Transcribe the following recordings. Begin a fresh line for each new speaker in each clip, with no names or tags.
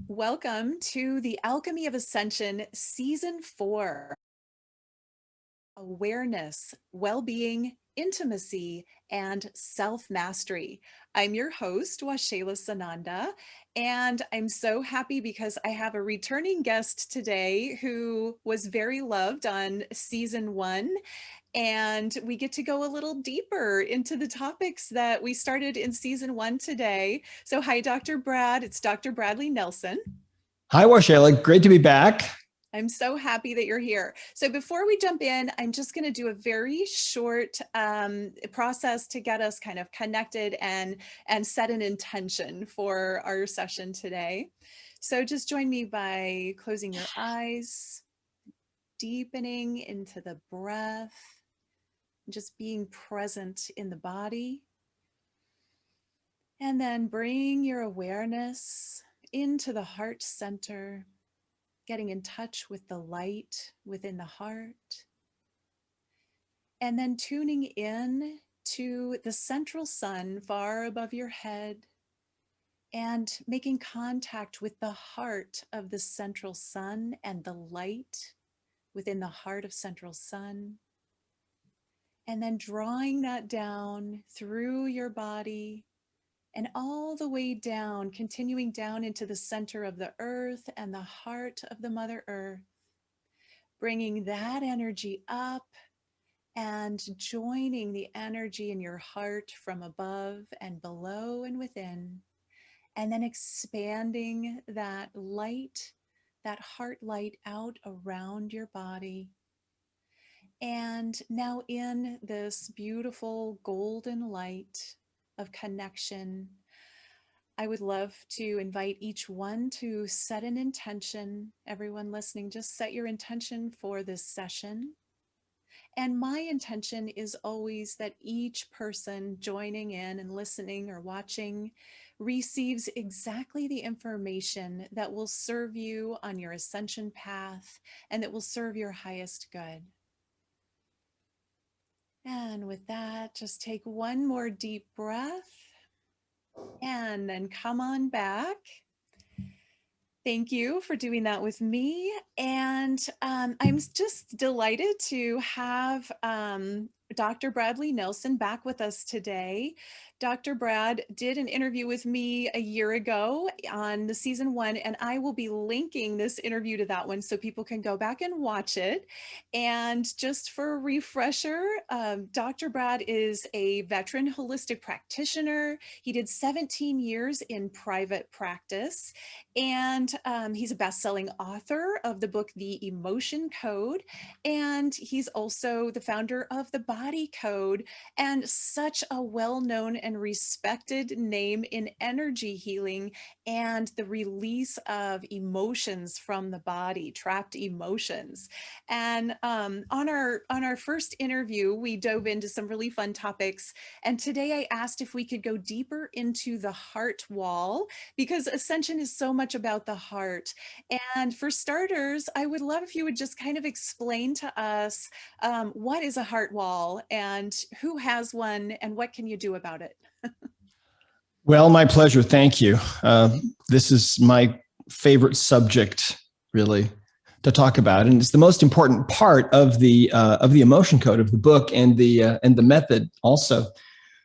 Welcome to the Alchemy of Ascension Season 4. Awareness, well-being, intimacy, and self-mastery. I'm your host, Washela Sananda, and I'm so happy because I have a returning guest today who was very loved on Season 1. And we get to go a little deeper into the topics that we started in Season 1 today. So hi, Dr. Brad. It's Dr. Bradley Nelson.
Hi, Washela. Great to be back.
I'm so happy that you're here. So before we jump in, I'm just going to do a very short process to get us kind of connected and set an intention for our session today. So just join me by closing your eyes, deepening into the breath, just being present in the body. And then bring your awareness into the heart center, getting in touch with the light within the heart. And then tuning in to the central sun far above your head and making contact with the heart of the central sun and the light within the heart of central sun. And then drawing that down through your body and all the way down, continuing down into the center of the earth and the heart of the Mother Earth, bringing that energy up and joining the energy in your heart from above and below and within, and then expanding that light, that heart light out around your body. And now in this beautiful golden light of connection, I would love to invite each one to set an intention. Everyone listening, just set your intention for this session. And my intention is always that each person joining in and listening or watching receives exactly the information that will serve you on your ascension path and that will serve your highest good. And with that, just take one more deep breath and then come on back. Thank you for doing that with me. And I'm just delighted to have Dr. Bradley Nelson back with us today. Dr. Brad did an interview with me a year ago on the Season 1, and I will be linking this interview to that one so people can go back and watch it. And just for a refresher, Dr. Brad is a veteran holistic practitioner. He did 17 years in private practice, and he's a best-selling author of the book, The Emotion Code, and he's also the founder of the Body Code, and such a well-known and respected name in energy healing and the release of emotions from the body, trapped emotions. And on our first interview, we dove into some really fun topics. And today I asked if we could go deeper into the heart wall, because Ascension is so much about the heart. And for starters, I would love if you would just kind of explain to us what is a heart wall and who has one and what can you do about it?
Well, my pleasure. Thank you. This is my favorite subject, really, to talk about, and it's the most important part of the emotion code of the book and the method also.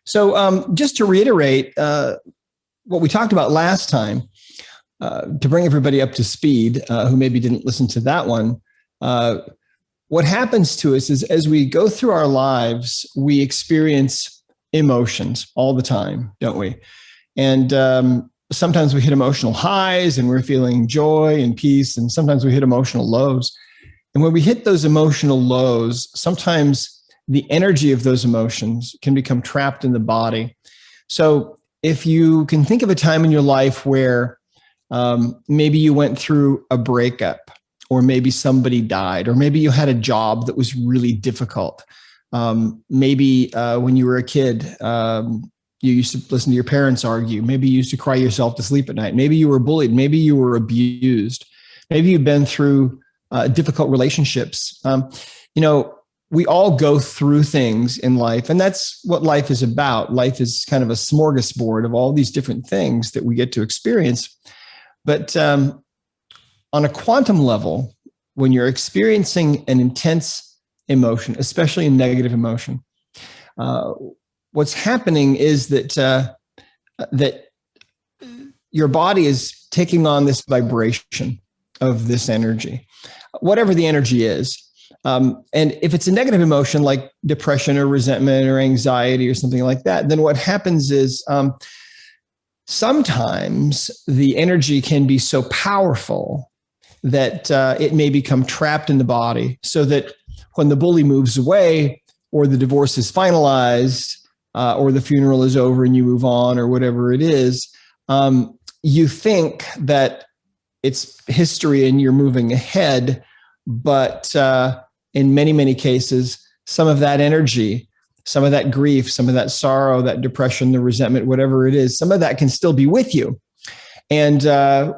So, just to reiterate what we talked about last time, to bring everybody up to speed who maybe didn't listen to that one. What happens to us is as we go through our lives, we experience emotions all the time, don't we? And sometimes we hit emotional highs and we're feeling joy and peace, and sometimes we hit emotional lows. And when we hit those emotional lows, sometimes the energy of those emotions can become trapped in the body. So if you can think of a time in your life where maybe you went through a breakup, or maybe somebody died, or maybe you had a job that was really difficult. Maybe when you were a kid, you used to listen to your parents argue. Maybe you used to cry yourself to sleep at night. Maybe you were bullied. Maybe you were abused. Maybe you've been through difficult relationships. We all go through things in life, and that's what life is about. Life is kind of a smorgasbord of all these different things that we get to experience. But on a quantum level, when you're experiencing an intense emotion, especially a negative emotion, what's happening is that that your body is taking on this vibration of this energy, whatever the energy is. And if it's a negative emotion like depression or resentment or anxiety or something like that, then what happens is sometimes the energy can be so powerful that it may become trapped in the body, so that when the bully moves away, or the divorce is finalized, or the funeral is over and you move on, or whatever it is, you think that it's history and you're moving ahead. But in many, many cases, some of that energy, some of that grief, some of that sorrow, that depression, the resentment, whatever it is, some of that can still be with you. And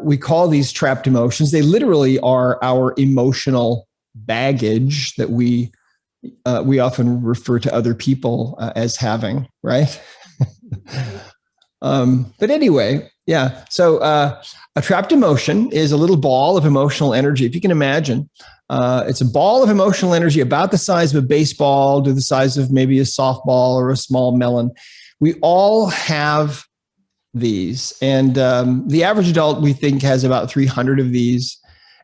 we call these trapped emotions. They literally are our emotional baggage that we often refer to other people as having, right? But anyway, yeah. So a trapped emotion is a little ball of emotional energy. If you can imagine, it's a ball of emotional energy about the size of a baseball to the size of maybe a softball or a small melon. We all have these. And the average adult, we think, has about 300 of these.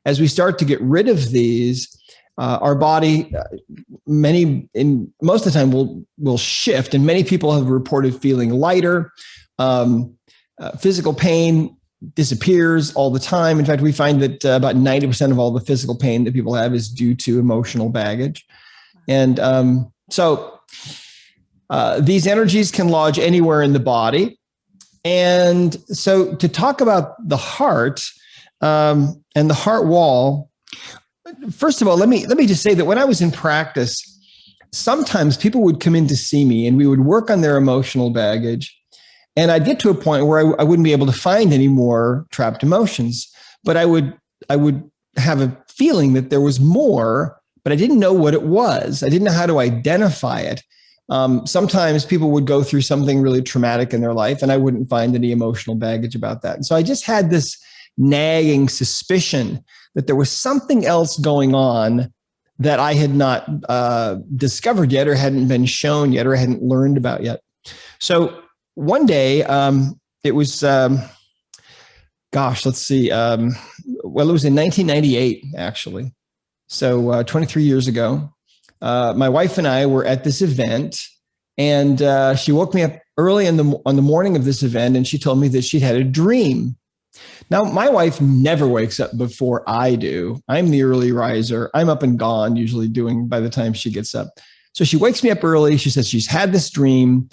As we start to get rid of these, our body, most of the time will shift. And many people have reported feeling lighter. Physical pain disappears all the time. In fact, we find that about 90% of all the physical pain that people have is due to emotional baggage. And so these energies can lodge anywhere in the body. And so to talk about the heart and the heart wall, first of all, let me just say that when I was in practice, sometimes people would come in to see me and we would work on their emotional baggage. And I'd get to a point where I wouldn't be able to find any more trapped emotions, but I would have a feeling that there was more, but I didn't know what it was. I didn't know how to identify it. Sometimes people would go through something really traumatic in their life and I wouldn't find any emotional baggage about that. And so I just had this nagging suspicion that there was something else going on that I had not discovered yet, or hadn't been shown yet, or hadn't learned about yet. So one day, it was, let's see. Well, it was in 1998, actually. So 23 years ago. My wife and I were at this event, and she woke me up early on the morning of this event, and she told me that she'd had a dream. Now, my wife never wakes up before I do. I'm the early riser. I'm up and gone, usually by the time she gets up. So she wakes me up early. She says she's had this dream,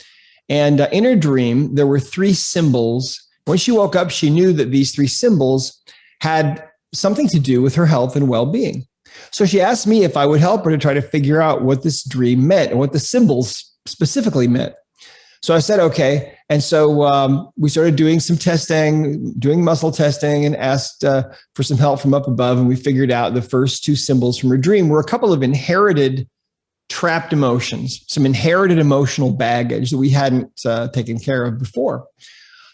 and in her dream, there were 3 symbols. When she woke up, she knew that these 3 symbols had something to do with her health and well-being. So she asked me if I would help her to try to figure out what this dream meant and what the symbols specifically meant. So I said, okay. And so we started doing some testing, doing muscle testing, and asked for some help from up above. And we figured out the first 2 symbols from her dream were a couple of inherited trapped emotions, some inherited emotional baggage that we hadn't taken care of before.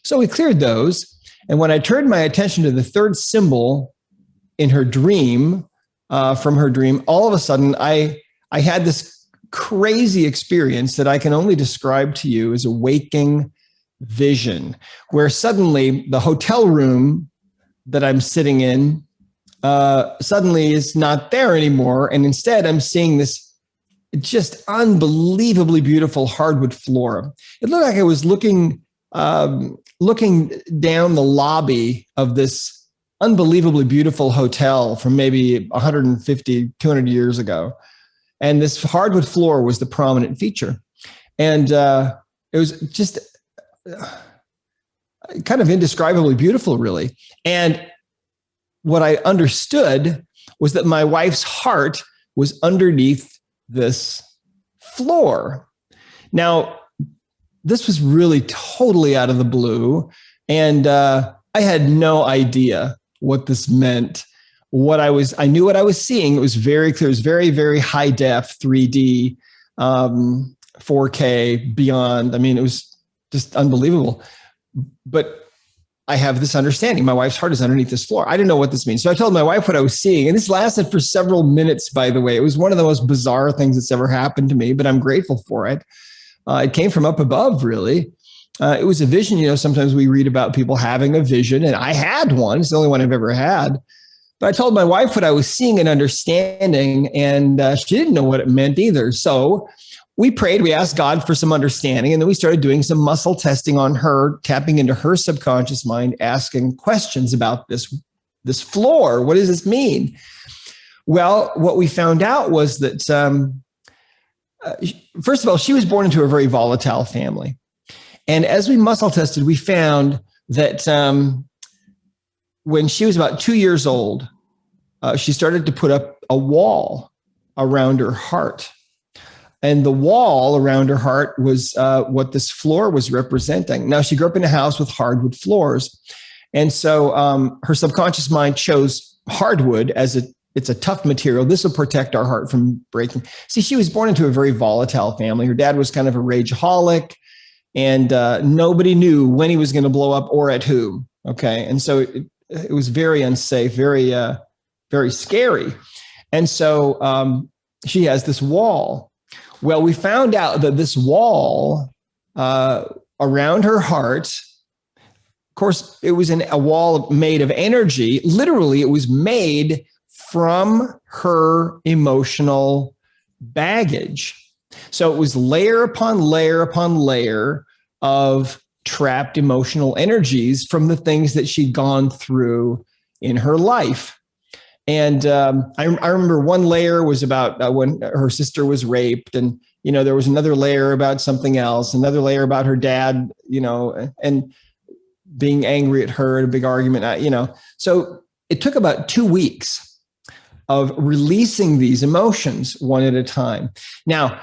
So we cleared those. And when I turned my attention to the 3rd symbol in her dream, from her dream, all of a sudden I had this crazy experience that I can only describe to you as a waking vision, where suddenly the hotel room that I'm sitting in suddenly is not there anymore. And instead I'm seeing this just unbelievably beautiful hardwood floor. It looked like I was looking down the lobby of this unbelievably beautiful hotel from maybe 150, 200 years ago. And this hardwood floor was the prominent feature. And it was just kind of indescribably beautiful, really. And what I understood was that my wife's heart was underneath this floor. Now, this was really totally out of the blue. And I had no idea what this meant. I knew what I was seeing. It was very clear. It was very, very high def, 3D, 4K, beyond. I mean, it was just unbelievable. But I have this understanding. My wife's heart is underneath this floor. I didn't know what this means. So I told my wife what I was seeing. And this lasted for several minutes, by the way. It was one of the most bizarre things that's ever happened to me, but I'm grateful for it. It came from up above, really. It was a vision. You know, sometimes we read about people having a vision, and I had one. It's the only one I've ever had. But I told my wife what I was seeing and understanding, and she didn't know what it meant either. So we prayed, we asked God for some understanding, and then we started doing some muscle testing on her, tapping into her subconscious mind, asking questions about this floor. What does this mean? Well, what we found out was that, first of all, she was born into a very volatile family. And as we muscle tested, we found that when she was about 2 years old, she started to put up a wall around her heart. And the wall around her heart was what this floor was representing. Now, she grew up in a house with hardwood floors. And so her subconscious mind chose hardwood as it's a tough material. This will protect our heart from breaking. See, she was born into a very volatile family. Her dad was kind of a rageaholic, and nobody knew when he was going to blow up or at whom. Okay. And so it was very unsafe, very, very scary. And so she has this wall. Well, we found out that this wall around her heart, of course, it was a wall made of energy. Literally, it was made from her emotional baggage. So it was layer upon layer upon layer of trapped emotional energies from the things that she'd gone through in her life. And I remember one layer was about when her sister was raped, and there was another layer about something else, another layer about her dad, and being angry at her in a big argument, So it took about 2 weeks of releasing these emotions one at a time. Now,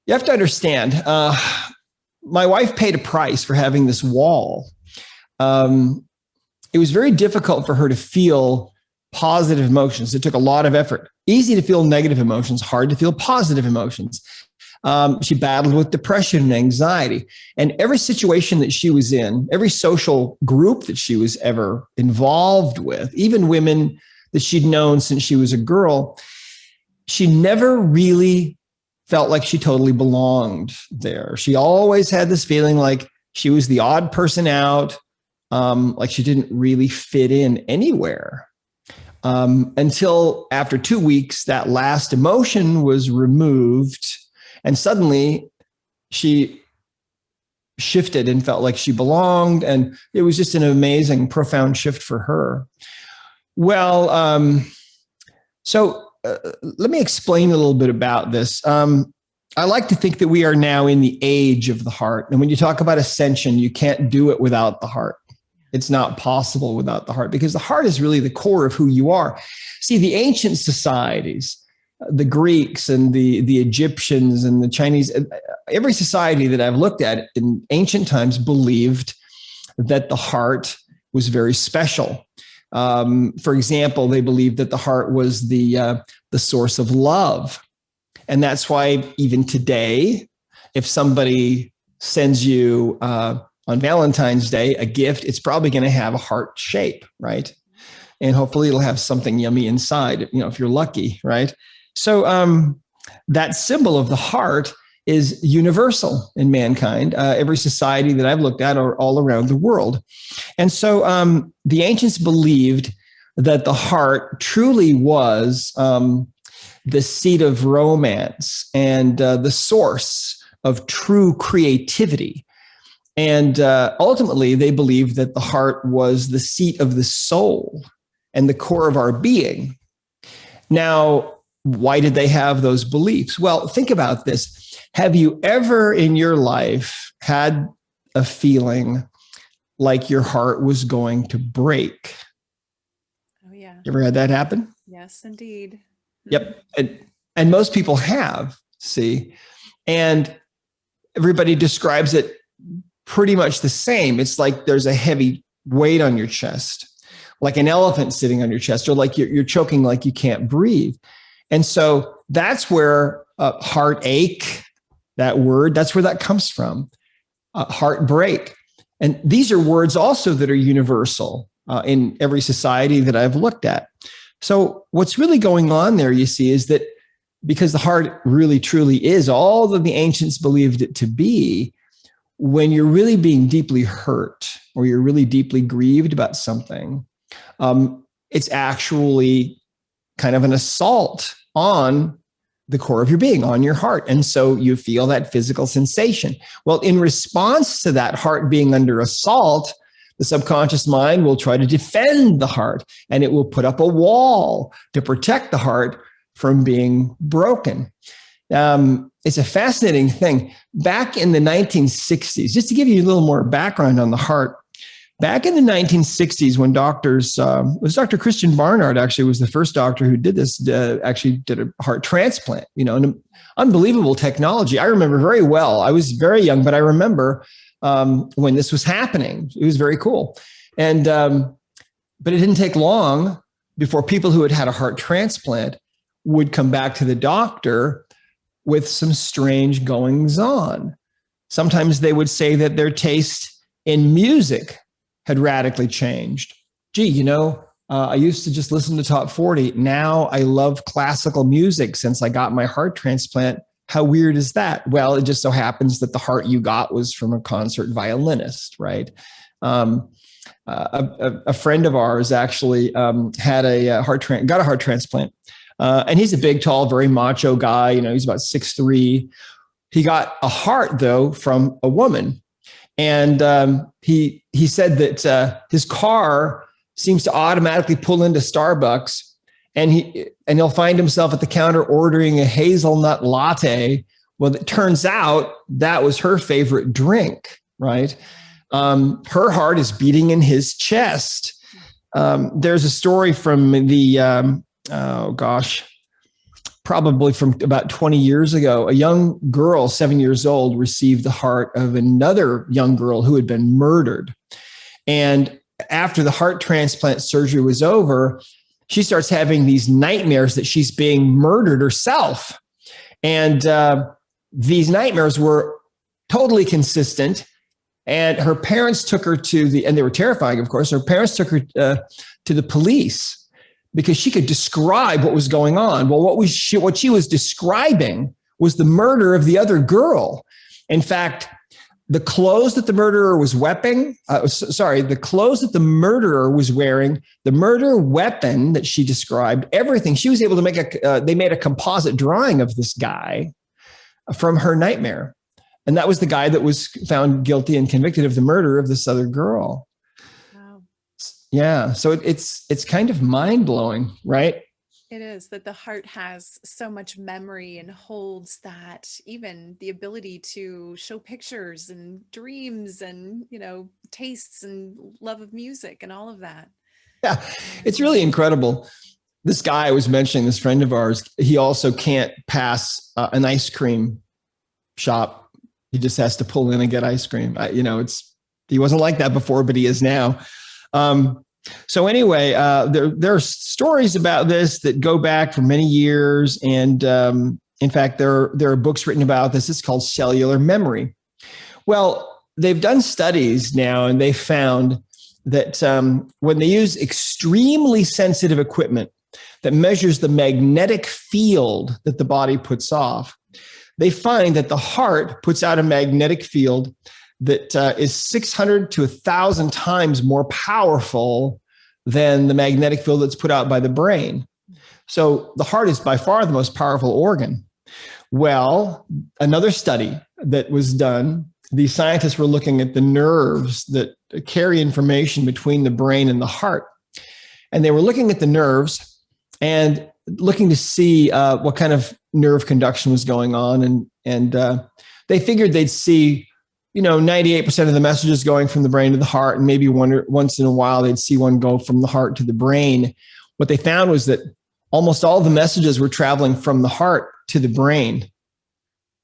you have to understand, my wife paid a price for having this wall. It was very difficult for her to feel positive emotions. It took a lot of effort. Easy to feel negative emotions, hard to feel positive emotions. She battled with depression and anxiety. And every situation that she was in, every social group that she was ever involved with, even women that she'd known since she was a girl, she never really felt like she totally belonged there. She always had this feeling like she was the odd person out, like she didn't really fit in anywhere. Until after 2 weeks, that last emotion was removed, and suddenly she shifted and felt like she belonged. And it was just an amazing, profound shift for her. Well, so let me explain a little bit about this. I like to think that we are now in the age of the heart. And when you talk about ascension, you can't do it without the heart. It's not possible without the heart, because the heart is really the core of who you are. See, the ancient societies, the Greeks and the Egyptians and the Chinese, every society that I've looked at in ancient times believed that the heart was very special. For example, they believed that the heart was the source of love. And that's why even today, if somebody sends you on Valentine's Day a gift, it's probably going to have a heart shape, right? And hopefully it'll have something yummy inside, if you're lucky, right? So that symbol of the heart is universal in mankind. Every society that I've looked at are all around the world. And so the ancients believed that the heart truly was the seat of romance and the source of true creativity. And ultimately, they believed that the heart was the seat of the soul and the core of our being. Now, why did they have those beliefs? Well, think about this. Have you ever in your life had a feeling like your heart was going to break?
Oh, yeah.
You ever had that happen?
Yes, indeed.
Yep. And most people have, see, and everybody describes it pretty much the same. It's like there's a heavy weight on your chest, like an elephant sitting on your chest, or like you're choking like you can't breathe. And so that's where heartache, that word, that's where that comes from, heartbreak. And these are words also that are universal in every society that I've looked at. So what's really going on there, you see, is that because the heart really truly is all that the ancients believed it to be, when you're really being deeply hurt or you're really deeply grieved about something, it's actually kind of an assault on the core of your being, on your heart. And so you feel that physical sensation. Well, in response to that heart being under assault, the subconscious mind will try to defend the heart, and it will put up a wall to protect the heart from being broken. It's a fascinating thing. Back in the 1960s, just to give you a little more background on the heart, back in the 1960s, when doctors, it was Dr. Christian Barnard actually was the first doctor who did this, actually did a heart transplant, an unbelievable technology. I remember very well. I was very young, but I remember when this was happening. It was very cool. And, but it didn't take long before people who had had a heart transplant would come back to the doctor with some strange goings on. Sometimes they would say that their taste in music had radically changed. Gee, I used to just listen to top 40. Now I love classical music since I got my heart transplant. How weird is that? Well, it just so happens that the heart you got was from a concert violinist, right? A friend of ours actually had a got a heart transplant. And he's a big, tall, very macho guy. He's about 6'3". He got a heart, though, from a woman. And he said that his car seems to automatically pull into Starbucks, and he'll find himself at the counter ordering a hazelnut latte. Well, it turns out that was her favorite drink, right? Her heart is beating in his chest. There's a story from the probably from about 20 years ago. A young girl, 7 years old, received the heart of another young girl who had been murdered. And after the heart transplant surgery was over, she starts having these nightmares that she's being murdered herself. And these nightmares were totally consistent. And her parents took her and they were terrifying, of course. Her parents took her to the police because she could describe what was going on. Well, what she was describing was the murder of the other girl. In fact, the clothes that the murderer was wearing, the clothes that the murderer was wearing, the murder weapon that she described, everything. She was able to make they made a composite drawing of this guy from her nightmare. And that was the guy that was found guilty and convicted of the murder of this other girl.
Wow.
Yeah. So it's kind of mind-blowing, right?
It is, that the heart has so much memory and holds that, even the ability to show pictures and dreams and, tastes and love of music and all of that.
Yeah, it's really incredible. This guy I was mentioning, this friend of ours, he also can't pass an ice cream shop. He just has to pull in and get ice cream. He wasn't like that before, but he is now. So anyway, there are stories about this that go back for many years. And in fact, there are books written about this. It's called cellular memory. Well, they've done studies now, and they found that when they use extremely sensitive equipment that measures the magnetic field that the body puts off, they find that the heart puts out a magnetic field that is 600 to 1,000 times more powerful than the magnetic field that's put out by the brain. So the heart is by far the most powerful organ. Well, another study that was done, the scientists were looking at the nerves that carry information between the brain and the heart. And they were looking at the nerves and looking to see what kind of nerve conduction was going on. And they figured they'd see 98% of the messages going from the brain to the heart, and maybe once in a while they'd see one go from the heart to the brain. What they found was that almost all the messages were traveling from the heart to the brain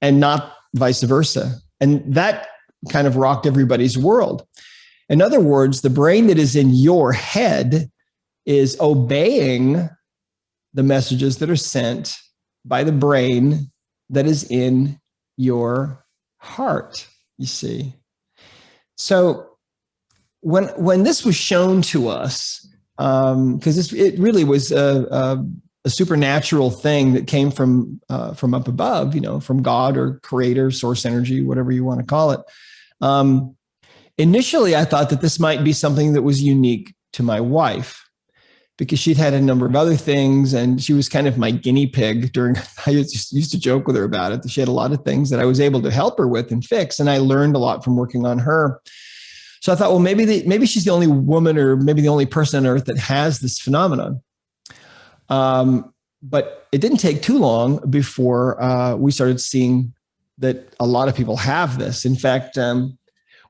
and not vice versa. And that kind of rocked everybody's world. In other words, the brain that is in your head is obeying the messages that are sent by the brain that is in your heart. You see. So when this was shown to us, because it really was a supernatural thing that came from up above, from God or creator, source energy, whatever you want to call it. Initially, I thought that this might be something that was unique to my wife, because she'd had a number of other things, and she was kind of my guinea pig I used to joke with her about it. She had a lot of things that I was able to help her with and fix, and I learned a lot from working on her. So I thought, well, maybe she's the only woman, or maybe the only person on earth that has this phenomenon. But it didn't take too long before we started seeing that a lot of people have this. In fact,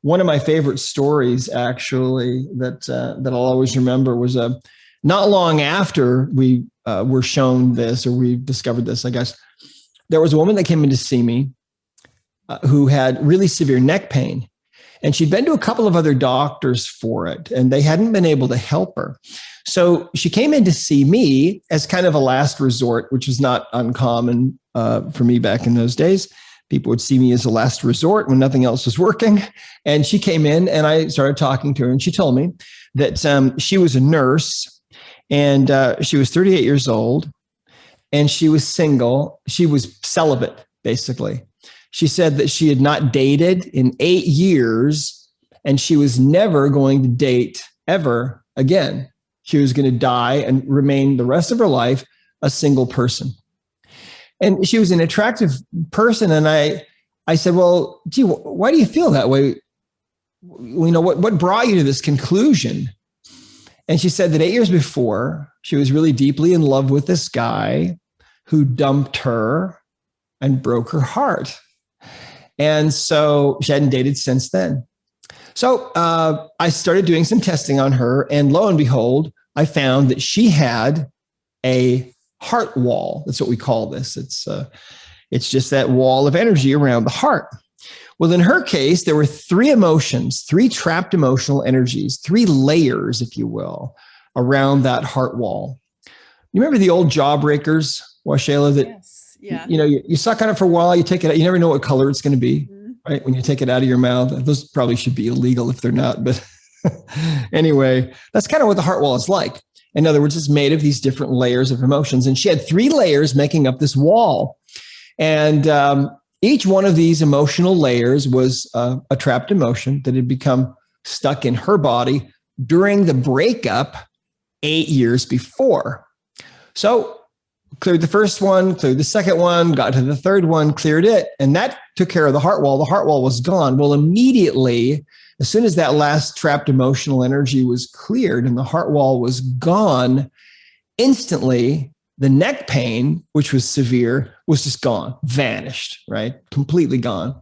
one of my favorite stories, actually, that I'll always remember was not long after we were shown this, or we discovered this, I guess. There was a woman that came in to see me who had really severe neck pain. And she'd been to a couple of other doctors for it, and they hadn't been able to help her. So she came in to see me as kind of a last resort, which was not uncommon for me back in those days. People would see me as a last resort when nothing else was working. And she came in, and I started talking to her, and she told me that she was a nurse, and she was 38 years old, and she was single. She was celibate, basically. She said that she had not dated in 8 years, and she was never going to date ever again. She was going to die and remain the rest of her life a single person. And she was an attractive person. And I said, well, gee, why do you feel that way? What brought you to this conclusion? And she said that 8 years before, she was really deeply in love with this guy who dumped her and broke her heart. And so she hadn't dated since then. So I started doing some testing on her, and lo and behold, I found that she had a heart wall. That's what we call this. It's just that wall of energy around the heart. Well, in her case, there were 3 emotions, 3 trapped emotional energies, 3 layers, if you will, around that heart wall. You remember the old jawbreakers, Washayla, that
Yes. Yeah.
you suck on it for a while, you take it out, you never know what color it's going to be, right? When you take it out of your mouth. Those probably should be illegal if they're not. But anyway, that's kind of what the heart wall is like. In other words, it's made of these different layers of emotions. And she had 3 layers making up this wall. And each one of these emotional layers was a trapped emotion that had become stuck in her body during the breakup 8 years before. So cleared the first one, cleared the second one, got to the third one, cleared it, and that took care of the heart wall. The heart wall was gone. Well, immediately, as soon as that last trapped emotional energy was cleared and the heart wall was gone, instantly, the neck pain, which was severe, was just gone, vanished, right? Completely gone.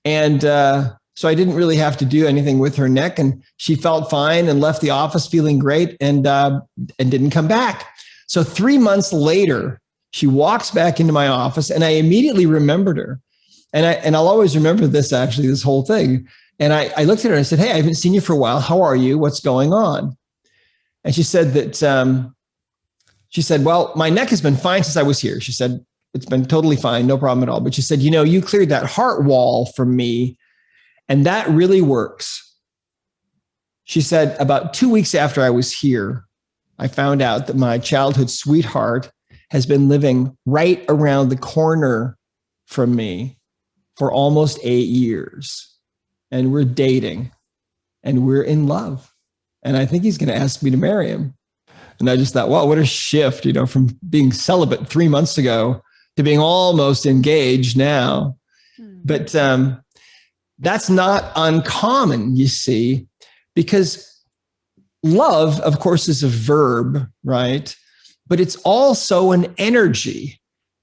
And so I didn't really have to do anything with her neck, and she felt fine and left the office feeling great, and didn't come back. So 3 months later, she walks back into my office, and I immediately remembered her. And I'll always remember this, actually, this whole thing. And I looked at her and I said, hey, I haven't seen you for a while. How are you? What's going on? And she said that, well, my neck has been fine since I was here. She said, it's been totally fine, no problem at all. But she said, you cleared that heart wall for me, and that really works. She said, about 2 weeks after I was here, I found out that my childhood sweetheart has been living right around the corner from me for almost 8 years. And we're dating, and we're in love. And I think he's going to ask me to marry him. And I just thought, wow, what a shift, from being celibate 3 months ago to being almost engaged now. But that's not uncommon, you see, because love, of course, is a verb, right? But it's also an energy.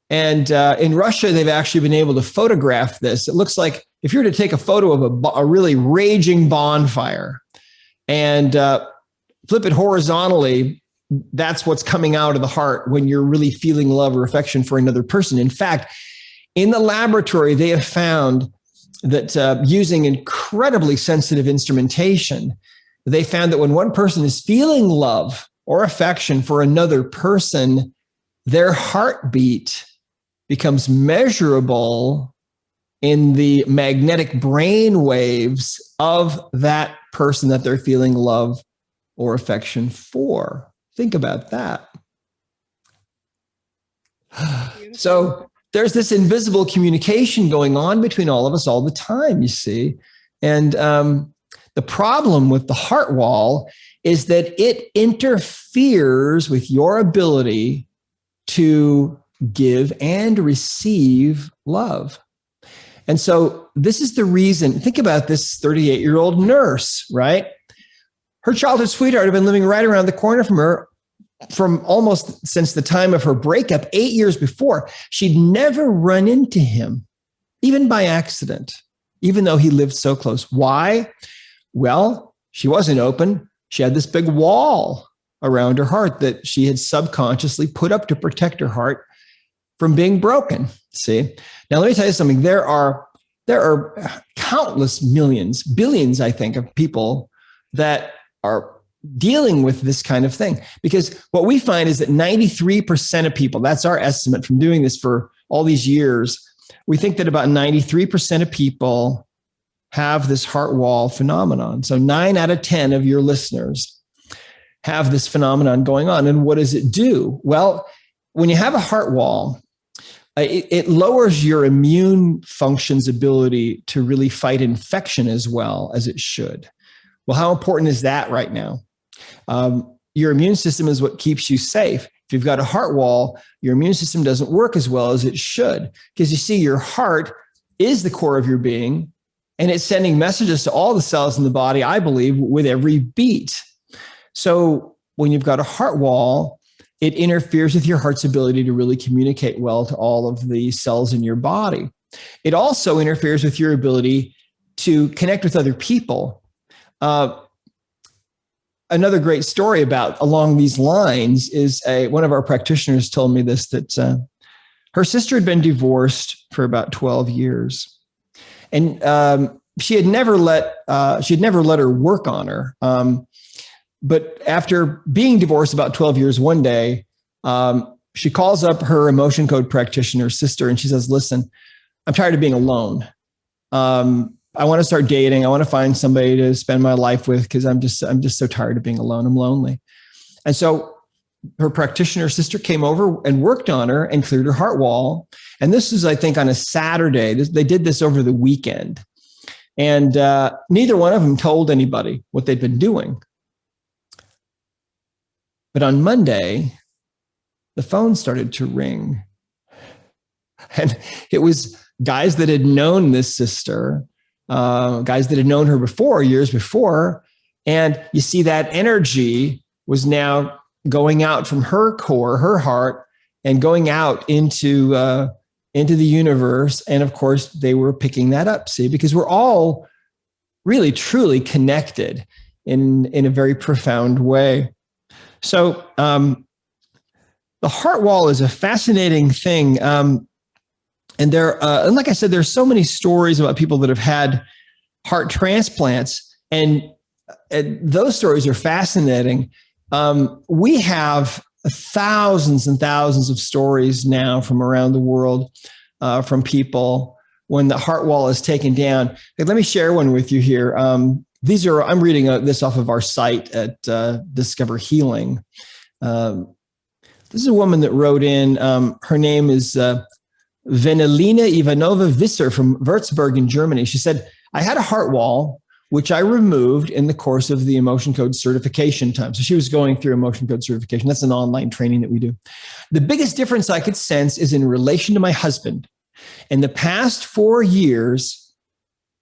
And in Russia, they've actually been able to photograph this. It looks like if you were to take a photo of a really raging bonfire and flip it horizontally, that's what's coming out of the heart when you're really feeling love or affection for another person. In fact, in the laboratory, they have found that using incredibly sensitive instrumentation, they found that when one person is feeling love or affection for another person, their heartbeat becomes measurable in the magnetic brain waves of that person that they're feeling love or affection for. Think about that. So there's this invisible communication going on between all of us all the time, you see. And the problem with the heart wall is that it interferes with your ability to give and receive love. And so this is the reason. Think about this 38-year-old nurse, right? Her childhood sweetheart had been living right around the corner from her from almost since the time of her breakup 8 years before. She'd never run into him, even by accident, even though he lived so close. Why? Well, she wasn't open. She had this big wall around her heart that she had subconsciously put up to protect her heart from being broken. See? Now, let me tell you something. There are countless millions, billions, I think, of people that are dealing with this kind of thing. Because what we find is that 93% of people, that's our estimate from doing this for all these years, we think that about 93% of people have this heart wall phenomenon. So 9 out of 10 of your listeners have this phenomenon going on. And what does it do? Well, when you have a heart wall, it lowers your immune function's ability to really fight infection as well as it should. Well, how important is that right now? Your immune system is what keeps you safe. If you've got a heart wall, your immune system doesn't work as well as it should, because you see, your heart is the core of your being, and it's sending messages to all the cells in the body, I believe, with every beat. So when you've got a heart wall, it interferes with your heart's ability to really communicate well to all of the cells in your body. It also interferes with your ability to connect with other people. Another great story about along these lines is one of our practitioners told me this, that her sister had been divorced for about 12 years. And she had never let her work on her. But after being divorced about 12 years, one day, she calls up her emotion code practitioner sister and she says, listen, I'm tired of being alone. I want to start dating. I want to find somebody to spend my life with because I'm just so tired of being alone. I'm lonely. And so her practitioner sister came over and worked on her and cleared her heart wall. And this was, I think, on a Saturday. They did this over the weekend. And neither one of them told anybody what they'd been doing. But on Monday, the phone started to ring. And it was guys that had known this sister, guys that had known her before, years before. And you see that energy was now going out from her core, her heart, and going out into the universe. And of course, they were picking that up, see, because we're all really, truly connected in a very profound way. So the heart wall is a fascinating thing. And like I said, there's so many stories about people that have had heart transplants, and those stories are fascinating. We have thousands and thousands of stories now from around the world, from people when the heart wall is taken down. Let me share one with you here. I'm reading this off of our site at Discover Healing. This is a woman that wrote in. Her name is Venelina Ivanova Visser from Würzburg in Germany. She said, I had a heart wall, which I removed in the course of the emotion code certification time. So she was going through emotion code certification. That's an online training that we do. The biggest difference I could sense is in relation to my husband. In the past 4 years,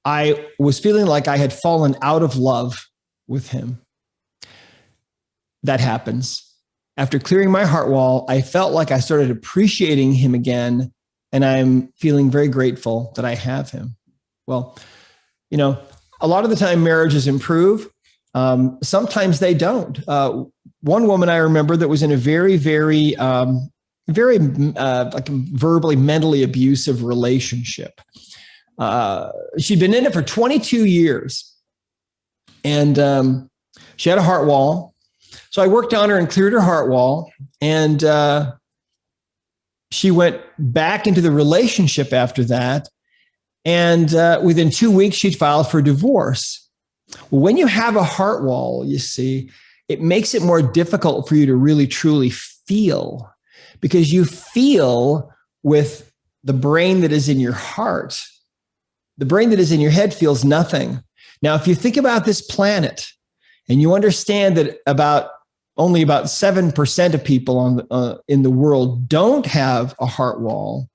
I was feeling like I had fallen out of love with him. That happens. After clearing my heart wall, I felt like I started appreciating him again, and I'm feeling very grateful that I have him. Well, a lot of the time marriages improve. Sometimes they don't. One woman I remember that was in a very, very, like verbally, mentally abusive relationship. She'd been in it for 22 years, and she had a heart wall. So I worked on her and cleared her heart wall, and she went back into the relationship after that. And within 2 weeks, she'd filed for divorce. Well, when you have a heart wall, you see, it makes it more difficult for you to really truly feel, because you feel with the brain that is in your heart. The brain that is in your head feels nothing. Now, if you think about this planet and you understand that only about 7% of people in the world don't have a heart wall,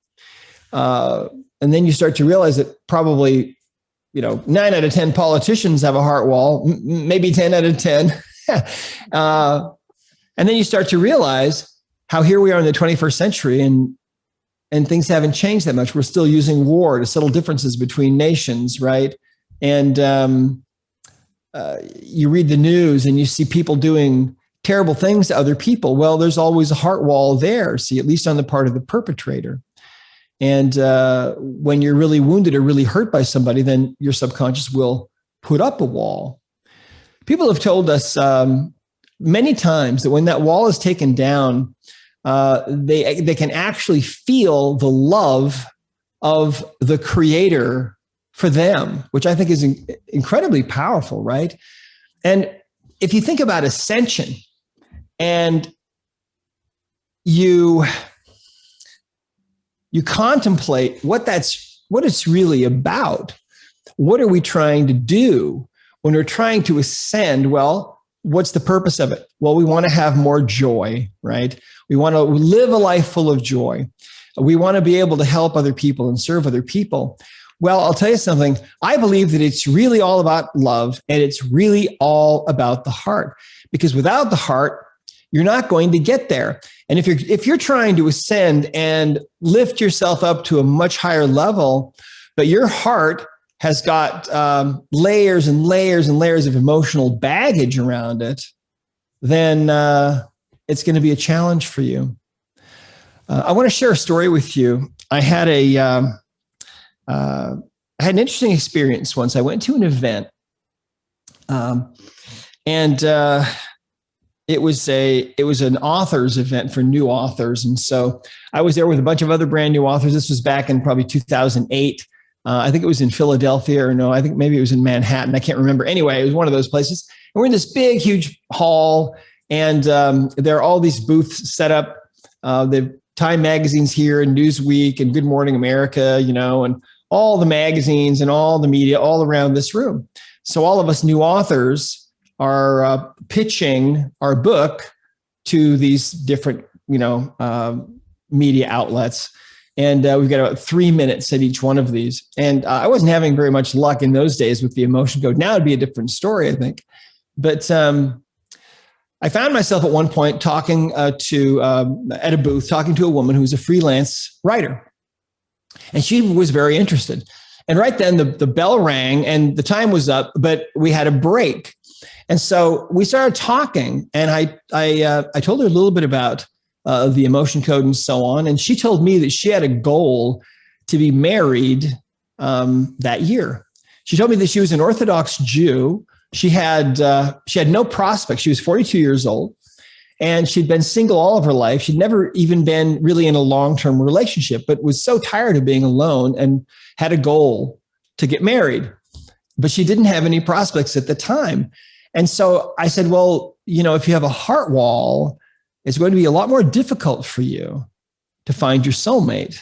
and then you start to realize that probably 9 out of 10 politicians have a heart wall, maybe 10 out of 10. And then you start to realize how here we are in the 21st century and things haven't changed that much. We're still using war to settle differences between nations, right? And you read the news and you see people doing terrible things to other people. Well, there's always a heart wall there, see, at least on the part of the perpetrator. And when you're really wounded or really hurt by somebody, then your subconscious will put up a wall. People have told us many times that when that wall is taken down, they can actually feel the love of the creator for them, which I think is incredibly powerful, right? And if you think about ascension and you contemplate what it's really about, what are we trying to do when we're trying to ascend? Well, what's the purpose of it? Well, we want to have more joy, right? We want to live a life full of joy. We want to be able to help other people and serve other people. Well, I'll tell you something. I believe that it's really all about love, and it's really all about the heart, because without the heart, you're not going to get there. And if you're trying to ascend and lift yourself up to a much higher level, but your heart has got layers and layers and layers of emotional baggage around it, then it's going to be a challenge for you. I want to share a story with you. I had an interesting experience once. I went to an event, and it was an authors event for new authors. And so I was there with a bunch of other brand new authors. This was back in probably 2008. I think it was in Philadelphia, or no, I think maybe it was in Manhattan. I can't remember. Anyway, it was one of those places. And we're in this big, huge hall, and there are all these booths set up. The Time magazines here, and Newsweek, and Good Morning America, and all the magazines and all the media all around this room. So all of us new authors are pitching our book to these different, media outlets. And we've got about 3 minutes at each one of these. And I wasn't having very much luck in those days with the emotion code. Now it'd be a different story, I think. But I found myself at one point talking at a booth, talking to a woman who was a freelance writer. And she was very interested. And right then the bell rang and the time was up, but we had a break. And so we started talking, and I told her a little bit about the emotion code and so on. And she told me that she had a goal to be married that year. She told me that she was an Orthodox Jew. She had no prospects. She was 42 years old, and she'd been single all of her life. She'd never even been really in a long-term relationship, but was so tired of being alone and had a goal to get married. But she didn't have any prospects at the time. And so I said, well, if you have a heart wall, it's going to be a lot more difficult for you to find your soulmate,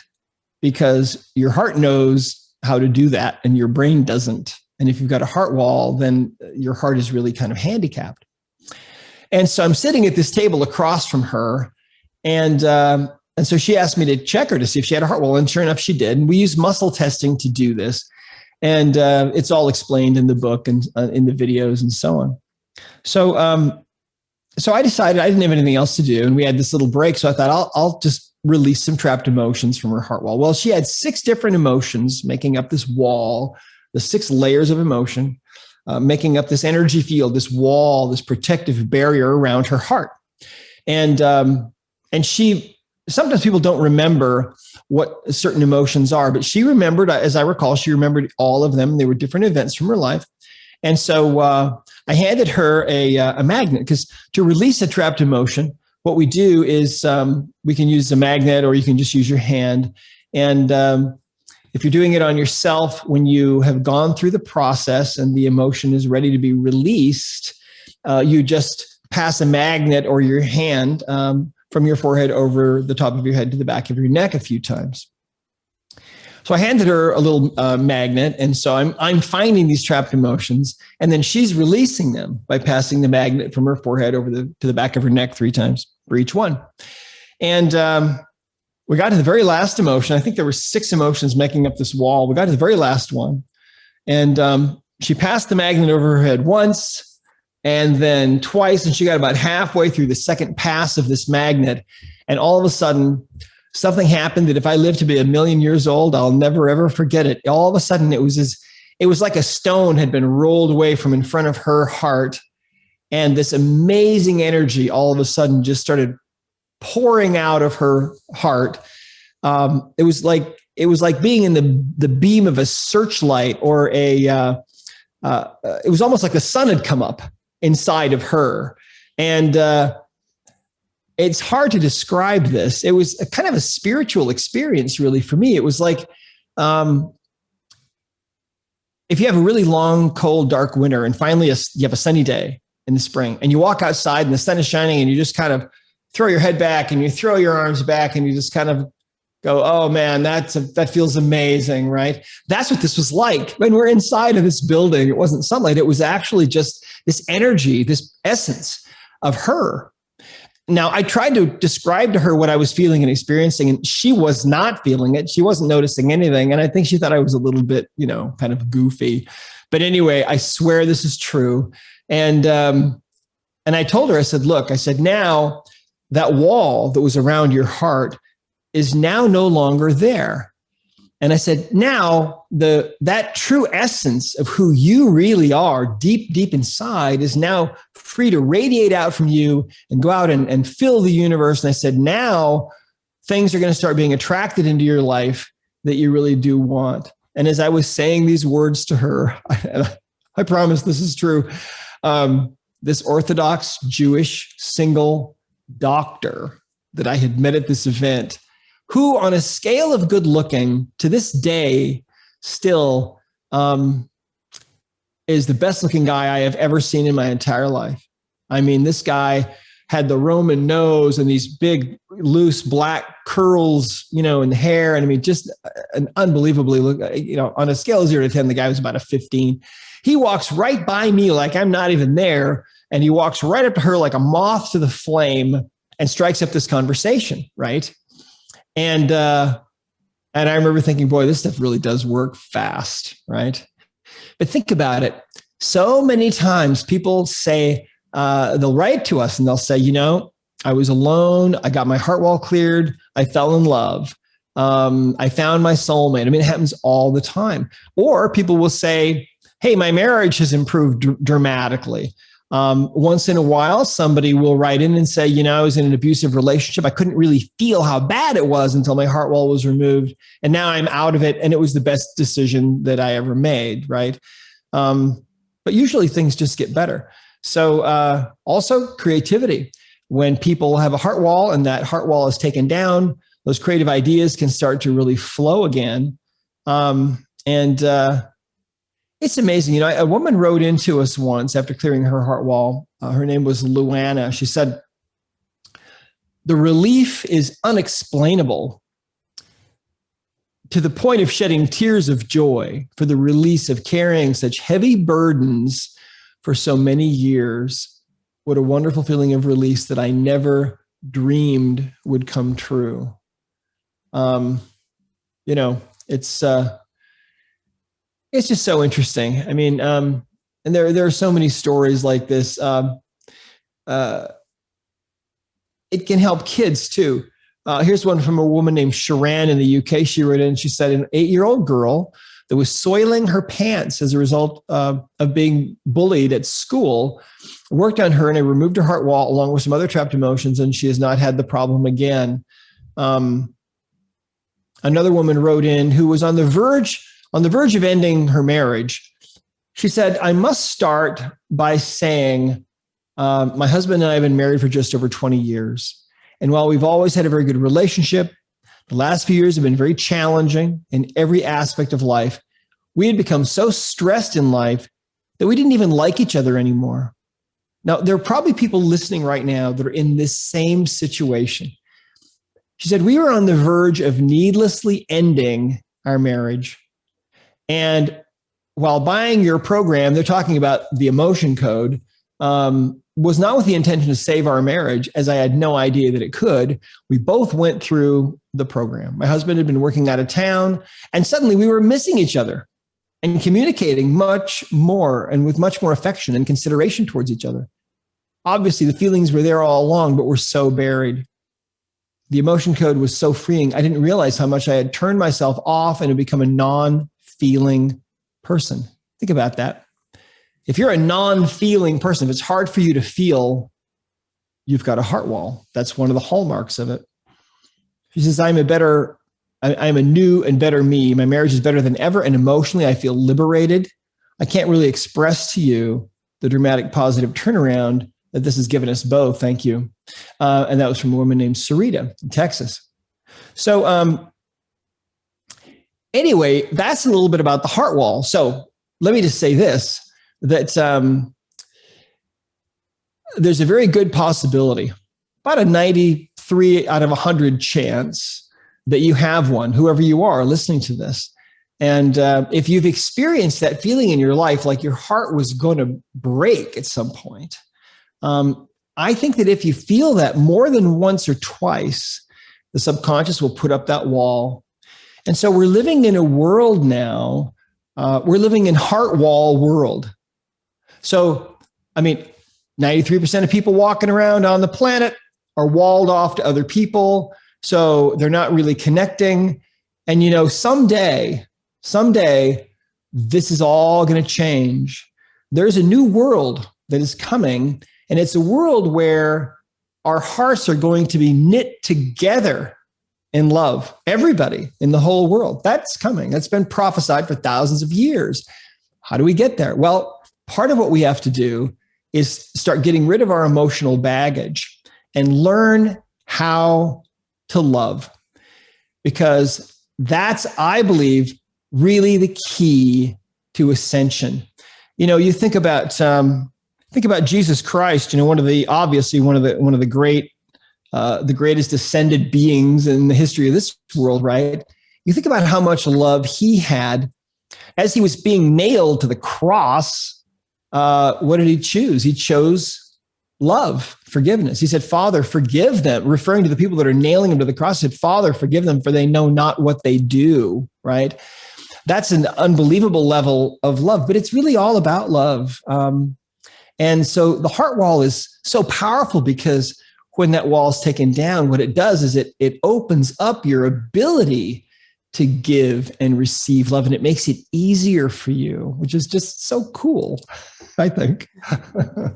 because your heart knows how to do that and your brain doesn't. And if you've got a heart wall, then your heart is really kind of handicapped. And so I'm sitting at this table across from her. And so she asked me to check her to see if she had a heart wall. And sure enough, she did. And we use muscle testing to do this. And it's all explained in the book and in the videos and so on. So I decided I didn't have anything else to do. And we had this little break. So I thought I'll just release some trapped emotions from her heart wall. Well, she had 6 different emotions making up this wall, the 6 layers of emotion, making up this energy field, this wall, this protective barrier around her heart. And she, sometimes people don't remember what certain emotions are, but she remembered, as I recall, she remembered all of them. They were different events from her life. And so I handed her a magnet, because to release a trapped emotion, what we do is we can use a magnet, or you can just use your hand. And If you're doing it on yourself, when you have gone through the process and the emotion is ready to be released, you just pass a magnet or your hand from your forehead over the top of your head to the back of your neck a few times. So I handed her a little magnet, and so I'm finding these trapped emotions, and then she's releasing them by passing the magnet from her forehead over to the back of her neck 3 times for each one. And we got to the very last emotion. I think there were 6 emotions making up this wall. We got to the very last one, and she passed the magnet over her head once, and then twice, and she got about halfway through the second pass of this magnet, and all of a sudden, something happened that if I live to be 1,000,000 years old, I'll never, ever forget it. All of a sudden, it was like a stone had been rolled away from in front of her heart. And this amazing energy all of a sudden just started pouring out of her heart. It was like being in the beam of a searchlight, or it was almost like the sun had come up inside of her. And it's hard to describe this. It was a kind of a spiritual experience, really, for me. It was like, if you have a really long, cold, dark winter, and finally you have a sunny day in the spring, and you walk outside and the sun is shining, and you just kind of throw your head back and you throw your arms back and you just kind of go, oh man, that feels amazing, right? That's what this was like. When we're inside of this building, it wasn't sunlight. It was actually just this energy, this essence of her. Now, I tried to describe to her what I was feeling and experiencing, and she was not feeling it. She wasn't noticing anything. And I think she thought I was a little bit, kind of goofy. But anyway, I swear this is true. And I told her, I said, look, now that wall that was around your heart is now no longer there. And I said, now that true essence of who you really are deep, deep inside is now free to radiate out from you and go out and fill the universe. And I said, now things are going to start being attracted into your life that you really do want. And as I was saying these words to her, I promise this is true. This Orthodox Jewish single doctor that I had met at this event, who on a scale of good looking to this day still is the best looking guy I have ever seen in my entire life. I mean, this guy had the Roman nose and these big loose black curls, in the hair. And I mean, just an unbelievably on a scale of 0 to 10, the guy was about a 15. He walks right by me like I'm not even there. And he walks right up to her like a moth to the flame and strikes up this conversation, right? And I remember thinking, boy, this stuff really does work fast, right? But think about it. So many times people say, they'll write to us and they'll say, I was alone. I got my heart wall cleared. I fell in love. I found my soulmate. I mean, it happens all the time. Or people will say, hey, my marriage has improved dramatically. Once in a while, somebody will write in and say, I was in an abusive relationship. I couldn't really feel how bad it was until my heart wall was removed. And now I'm out of it. And it was the best decision that I ever made. Right. But usually things just get better. So also creativity. When people have a heart wall and that heart wall is taken down, those creative ideas can start to really flow again. It's amazing. A woman wrote into us once after clearing her heart wall. Her name was Luana. She said, the relief is unexplainable to the point of shedding tears of joy for the release of carrying such heavy burdens for so many years. What a wonderful feeling of release that I never dreamed would come true. It's just so interesting. I mean, and there are so many stories like this. It can help kids too. Here's one from a woman named Sharon in the UK. She wrote in, she said, an 8-year-old girl that was soiling her pants as a result of being bullied at school worked on her, and it removed her heart wall along with some other trapped emotions, and she has not had the problem again. Another woman wrote in who was on the verge of ending her marriage. She said, I must start by saying, my husband and I have been married for just over 20 years. And while we've always had a very good relationship, The last few years have been very challenging in every aspect of life. We had become so stressed in life that we didn't even like each other anymore. Now, there are probably people listening right now that are in this same situation. She said, we were on the verge of needlessly ending our marriage. And while buying your program, they're talking about the emotion code, was not with the intention to save our marriage, as I had no idea that it could. We both went through the program. My husband had been working out of town, and suddenly we were missing each other and communicating much more and with much more affection and consideration towards each other. Obviously, the feelings were there all along, but were so buried. The emotion code was so freeing. I didn't realize how much I had turned myself off and had become a non-feeling person. Think about that. If you're a non-feeling person, if it's hard for you to feel, you've got a heart wall. That's one of the hallmarks of it. She says, I'm a new and better me. My marriage is better than ever. And emotionally, I feel liberated. I can't really express to you the dramatic positive turnaround that this has given us both. Thank you. And that was from a woman named Sarita in Texas. So anyway, that's a little bit about the heart wall. So let me just say this, that there's a very good possibility, about a 93 out of 100 chance that you have one, whoever you are listening to this. And if you've experienced that feeling in your life, like your heart was going to break at some point, I think that if you feel that more than once or twice, the subconscious will put up that wall. And so we're living in a world now, we're living in heart wall world. So, 93% of people walking around on the planet are walled off to other people. So they're not really connecting. And, someday, this is all going to change. There's a new world that is coming. And it's a world where our hearts are going to be knit together in love. Everybody in the whole world. That's coming. That's been prophesied for thousands of years. How do we get there? Well, part of what we have to do is start getting rid of our emotional baggage and learn how to love. Because that's, I believe, really the key to ascension. You think about Jesus Christ, one of the greatest ascended beings in the history of this world, right? You think about how much love he had as he was being nailed to the cross. What did he choose? He chose love, forgiveness. He said, Father, forgive them, referring to the people that are nailing him to the cross. He said, Father, forgive them, for they know not what they do, right? That's an unbelievable level of love, but it's really all about love. And so the heart wall is so powerful because when that wall is taken down, what it does is it opens up your ability to give and receive love, and it makes it easier for you, which is just so cool, I think.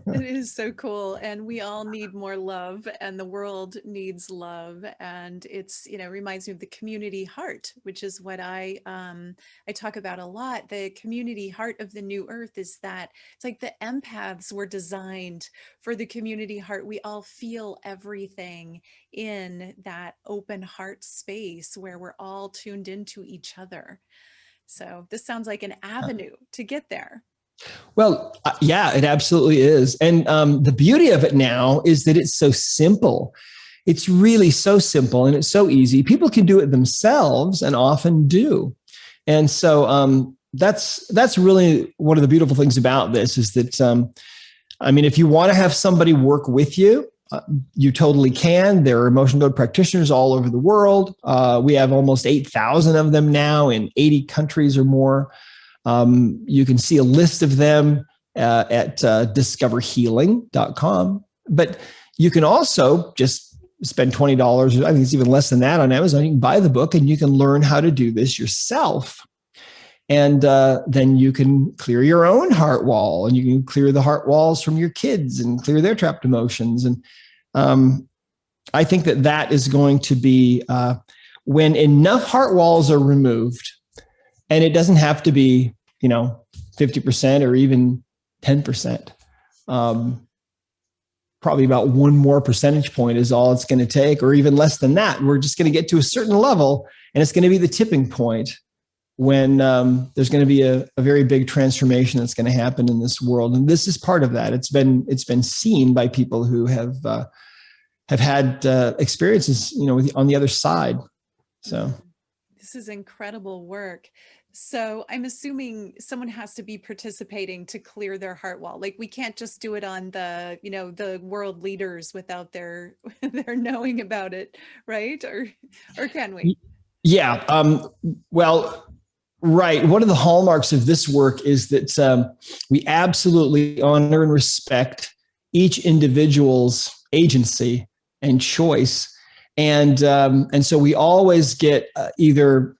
It is so cool. And we all need more love, and the world needs love. And it's, reminds me of the community heart, which is what I talk about a lot. The community heart of the new earth is that it's like the empaths were designed for the community heart. We all feel everything in that open heart space where we're all tuned into each other. So this sounds like an avenue to get there.
Well, yeah, it absolutely is. And the beauty of it now is that it's so simple. It's really so simple and it's so easy. People can do it themselves and often do. And so that's really one of the beautiful things about this is that, if you want to have somebody work with you, you totally can. There are emotion code practitioners all over the world. We have almost 8,000 of them now in 80 countries or more. You can see a list of them at discoverhealing.com. But you can also just spend $20. I think it's even less than that on Amazon. You can buy the book and you can learn how to do this yourself. And then you can clear your own heart wall, and you can clear the heart walls from your kids and clear their trapped emotions. And I think that is going to be when enough heart walls are removed, and it doesn't have to be, 50% or even 10%. probably about one more percentage point is all it's going to take, or even less than that. We're just going to get to a certain level, and it's going to be the tipping point when there's going to be a very big transformation that's going to happen in this world. And this is part of that. It's been seen by people who have had experiences, on the other side. So
this is incredible work. So I'm assuming someone has to be participating to clear their heart wall. Like, we can't just do it on the world leaders without their knowing about it, right? Or can we?
Yeah. Well, right. One of the hallmarks of this work is that we absolutely honor and respect each individual's agency and choice. And so we always get either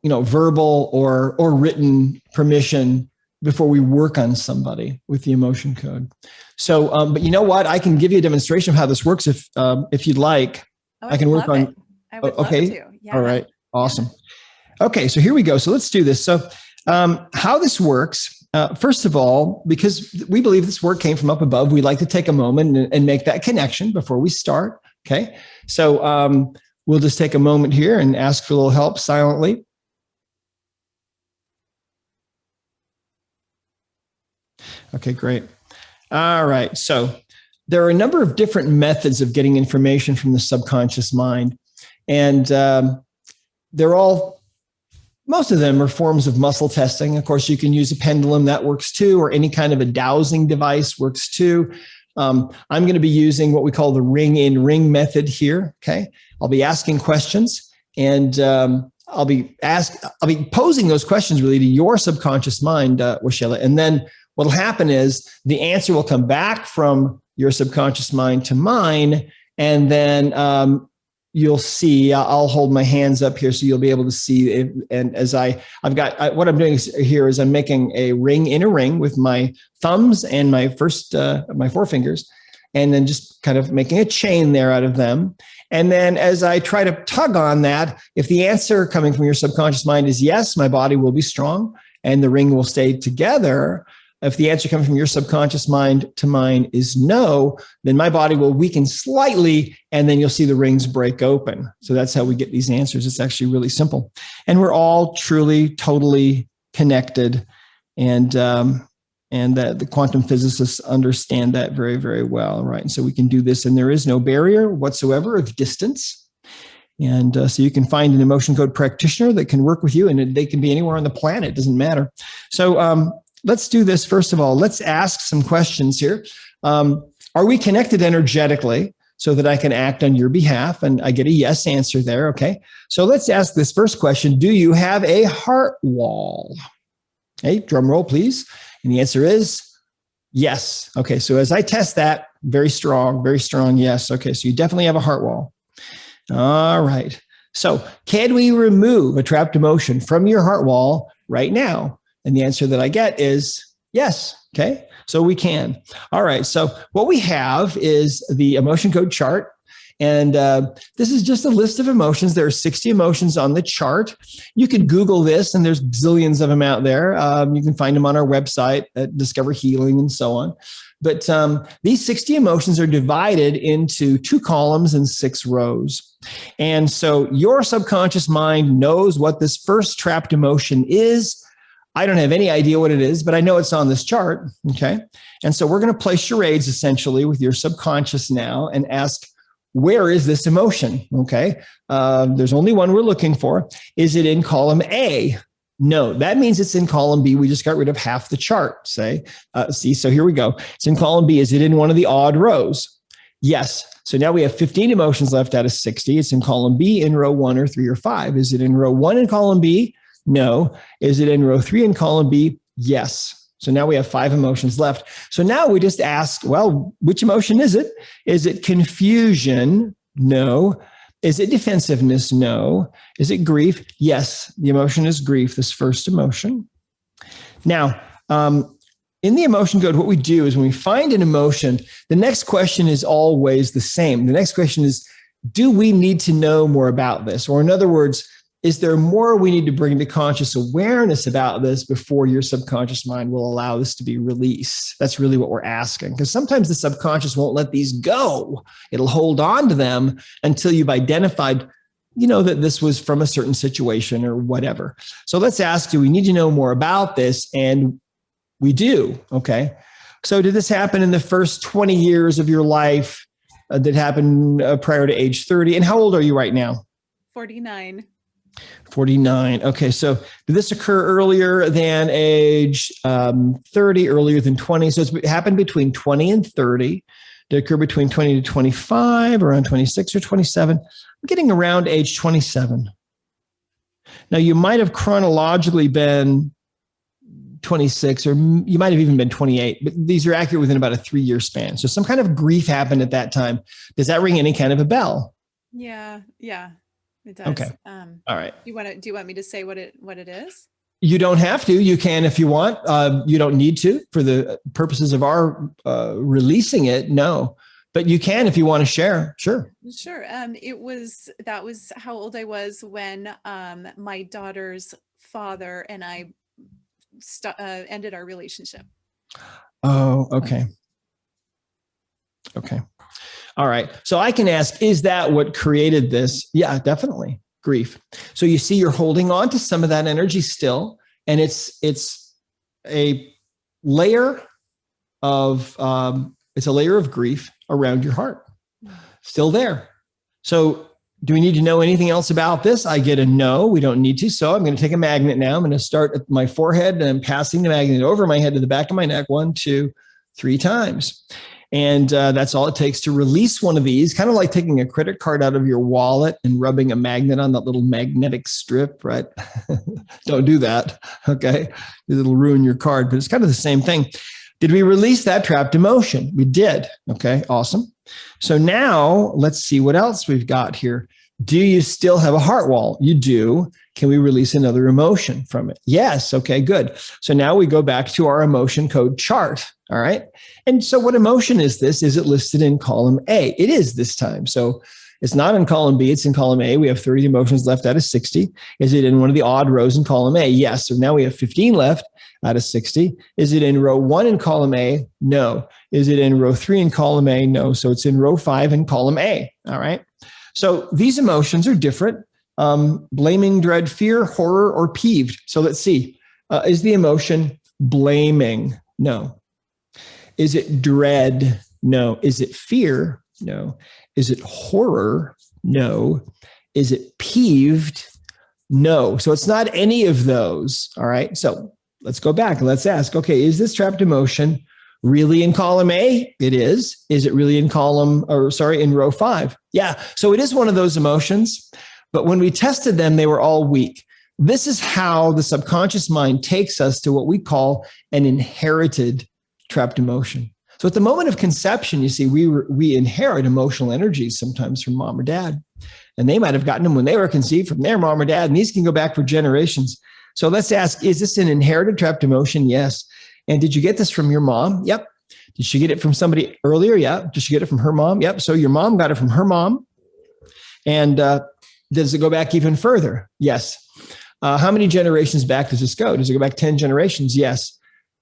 verbal or written permission before we work on somebody with the emotion code. So, but you know what? I can give you a demonstration of how this works if you'd like.
Oh,
I can work on.
I would love to. Yeah.
All right. Awesome. Yeah. Okay. So here we go. So let's do this. So how this works, first of all, because we believe this work came from up above, we like to take a moment and make that connection before we start. Okay. So we'll just take a moment here and ask for a little help silently. Okay, great. All right. So there are a number of different methods of getting information from the subconscious mind. And most of them are forms of muscle testing. Of course, you can use a pendulum, that works too, or any kind of a dowsing device works too. I'm going to be using what we call the ring in ring method here. Okay. I'll be asking questions, and I'll be posing those questions really to your subconscious mind, Washela. And then what'll happen is the answer will come back from your subconscious mind to mine. And then you'll see, I'll hold my hands up here so you'll be able to see it. And as what I'm doing here is I'm making a ring in a ring with my thumbs and my forefingers, and then just kind of making a chain there out of them. And then as I try to tug on that, if the answer coming from your subconscious mind is yes, my body will be strong and the ring will stay together. If the answer coming from your subconscious mind to mine is no, then my body will weaken slightly, and then you'll see the rings break open. So that's how we get these answers. It's actually really simple. And we're all truly, totally connected. And the quantum physicists understand that very, very well, right? And so we can do this, and there is no barrier whatsoever of distance. And so you can find an emotion code practitioner that can work with you, and they can be anywhere on the planet. It doesn't matter. So, let's do this. First of all, let's ask some questions here. Are we connected energetically so that I can act on your behalf? And I get a yes answer there. Okay. So let's ask this first question. Do you have a heart wall? Hey, drum roll, please. And the answer is yes. Okay. So as I test that, very strong yes. Okay. So you definitely have a heart wall. All right. So can we remove a trapped emotion from your heart wall right now? And the answer that I get is yes. Okay. So we can. All right. So what we have is the emotion code chart. And this is just a list of emotions. There are 60 emotions on the chart. You can Google this, and there's zillions of them out there. You can find them on our website at Discover Healing and so on. But these 60 emotions are divided into 2 columns and 6 rows. And so your subconscious mind knows what this first trapped emotion is. I don't have any idea what it is, but I know it's on this chart. Okay. And so we're going to play charades essentially with your subconscious now and ask, where is this emotion? Okay. There's only one we're looking for. Is it in column A? No, that means it's in column B. We just got rid of half the chart, see, so here we go. It's in column B. Is it in one of the odd rows? Yes. So now we have 15 emotions left out of 60. It's in column B in row 1 or 3 or 5. Is it in row 1 in column B? No. Is it in row 3 in column B? Yes. So now we have 5 emotions left. So now we just ask, well, which emotion is it? Is it confusion? No. Is it defensiveness? No. Is it grief? Yes. The emotion is grief, this first emotion. Now, in the emotion code, what we do is when we find an emotion, the next question is always the same. The next question is, do we need to know more about this? Or in other words, is there more we need to bring to conscious awareness about this before your subconscious mind will allow this to be released? That's really what we're asking, because sometimes the subconscious won't let these go. It'll hold on to them until you've identified, that this was from a certain situation or whatever. So let's ask, do we need to know more about this? And we do. Okay. So did this happen in the first 20 years of your life? Did it happen prior to age 30? And how old are you right now?
49.
49. Okay. So did this occur earlier than age 30, earlier than 20? So it's happened between 20 and 30. Did it occur between 20 to 25, around 26 or 27? I'm getting around age 27. Now, you might have chronologically been 26, or you might have even been 28, but these are accurate within about a 3-year span. So some kind of grief happened at that time. Does that ring any kind of a bell?
Yeah, it does.
Okay. All right.
Do you want me to say what it is?
You don't have to. You can if you want. You don't need to for the purposes of our releasing it. No, but you can if you want to share. Sure.
Sure. That was how old I was when my daughter's father and I ended our relationship.
Oh, okay. Okay. All right. So I can ask, is that what created this? Yeah, definitely. Grief. So you see, you're holding on to some of that energy still, and it's a layer of grief around your heart, still there. So do we need to know anything else about this? I get a no, we don't need to. So I'm going to take a magnet now. I'm going to start at my forehead, and I'm passing the magnet over my head to the back of my neck 1, 2, 3 times. And that's all it takes to release one of these, kind of like taking a credit card out of your wallet and rubbing a magnet on that little magnetic strip, right? Don't do that, okay? It'll ruin your card, but it's kind of the same thing. Did we release that trapped emotion? We did, okay, awesome. So now let's see what else we've got here. Do you still have a heart wall? You do. Can we release another emotion from it? Yes, okay, good. So now we go back to our emotion code chart. All right. And so what emotion is this? Is it listed in column A? It is this time. So it's not in column B, it's in column A. We have 30 emotions left out of 60. Is it in one of the odd rows in column A? Yes. So now we have 15 left out of 60. Is it in row 1 in column A? No. Is it in row 3 in column A? No. So it's in row 5 in column A. All right. So these emotions are different. Blaming, dread, fear, horror, or peeved. So let's see. Is the emotion blaming? No. Is it dread? No. Is it fear? No. Is it horror? No. Is it peeved? No. So it's not any of those. All right. So let's go back and let's ask, okay, is this trapped emotion really in column A? It is. Is it really in in row 5? Yeah. So it is one of those emotions, but when we tested them, they were all weak. This is how the subconscious mind takes us to what we call an inherited trapped emotion. So at the moment of conception, you see, we inherit emotional energies sometimes from mom or dad, and they might have gotten them when they were conceived from their mom or dad, and these can go back for generations. So let's ask, is this an inherited trapped emotion? Yes. And did you get this from your mom? Yep. Did she get it from somebody earlier? Yeah. Did she get it from her mom? Yep. So your mom got it from her mom. And does it go back even further? Yes. How many generations back does this go? Does it go back 10 generations? Yes.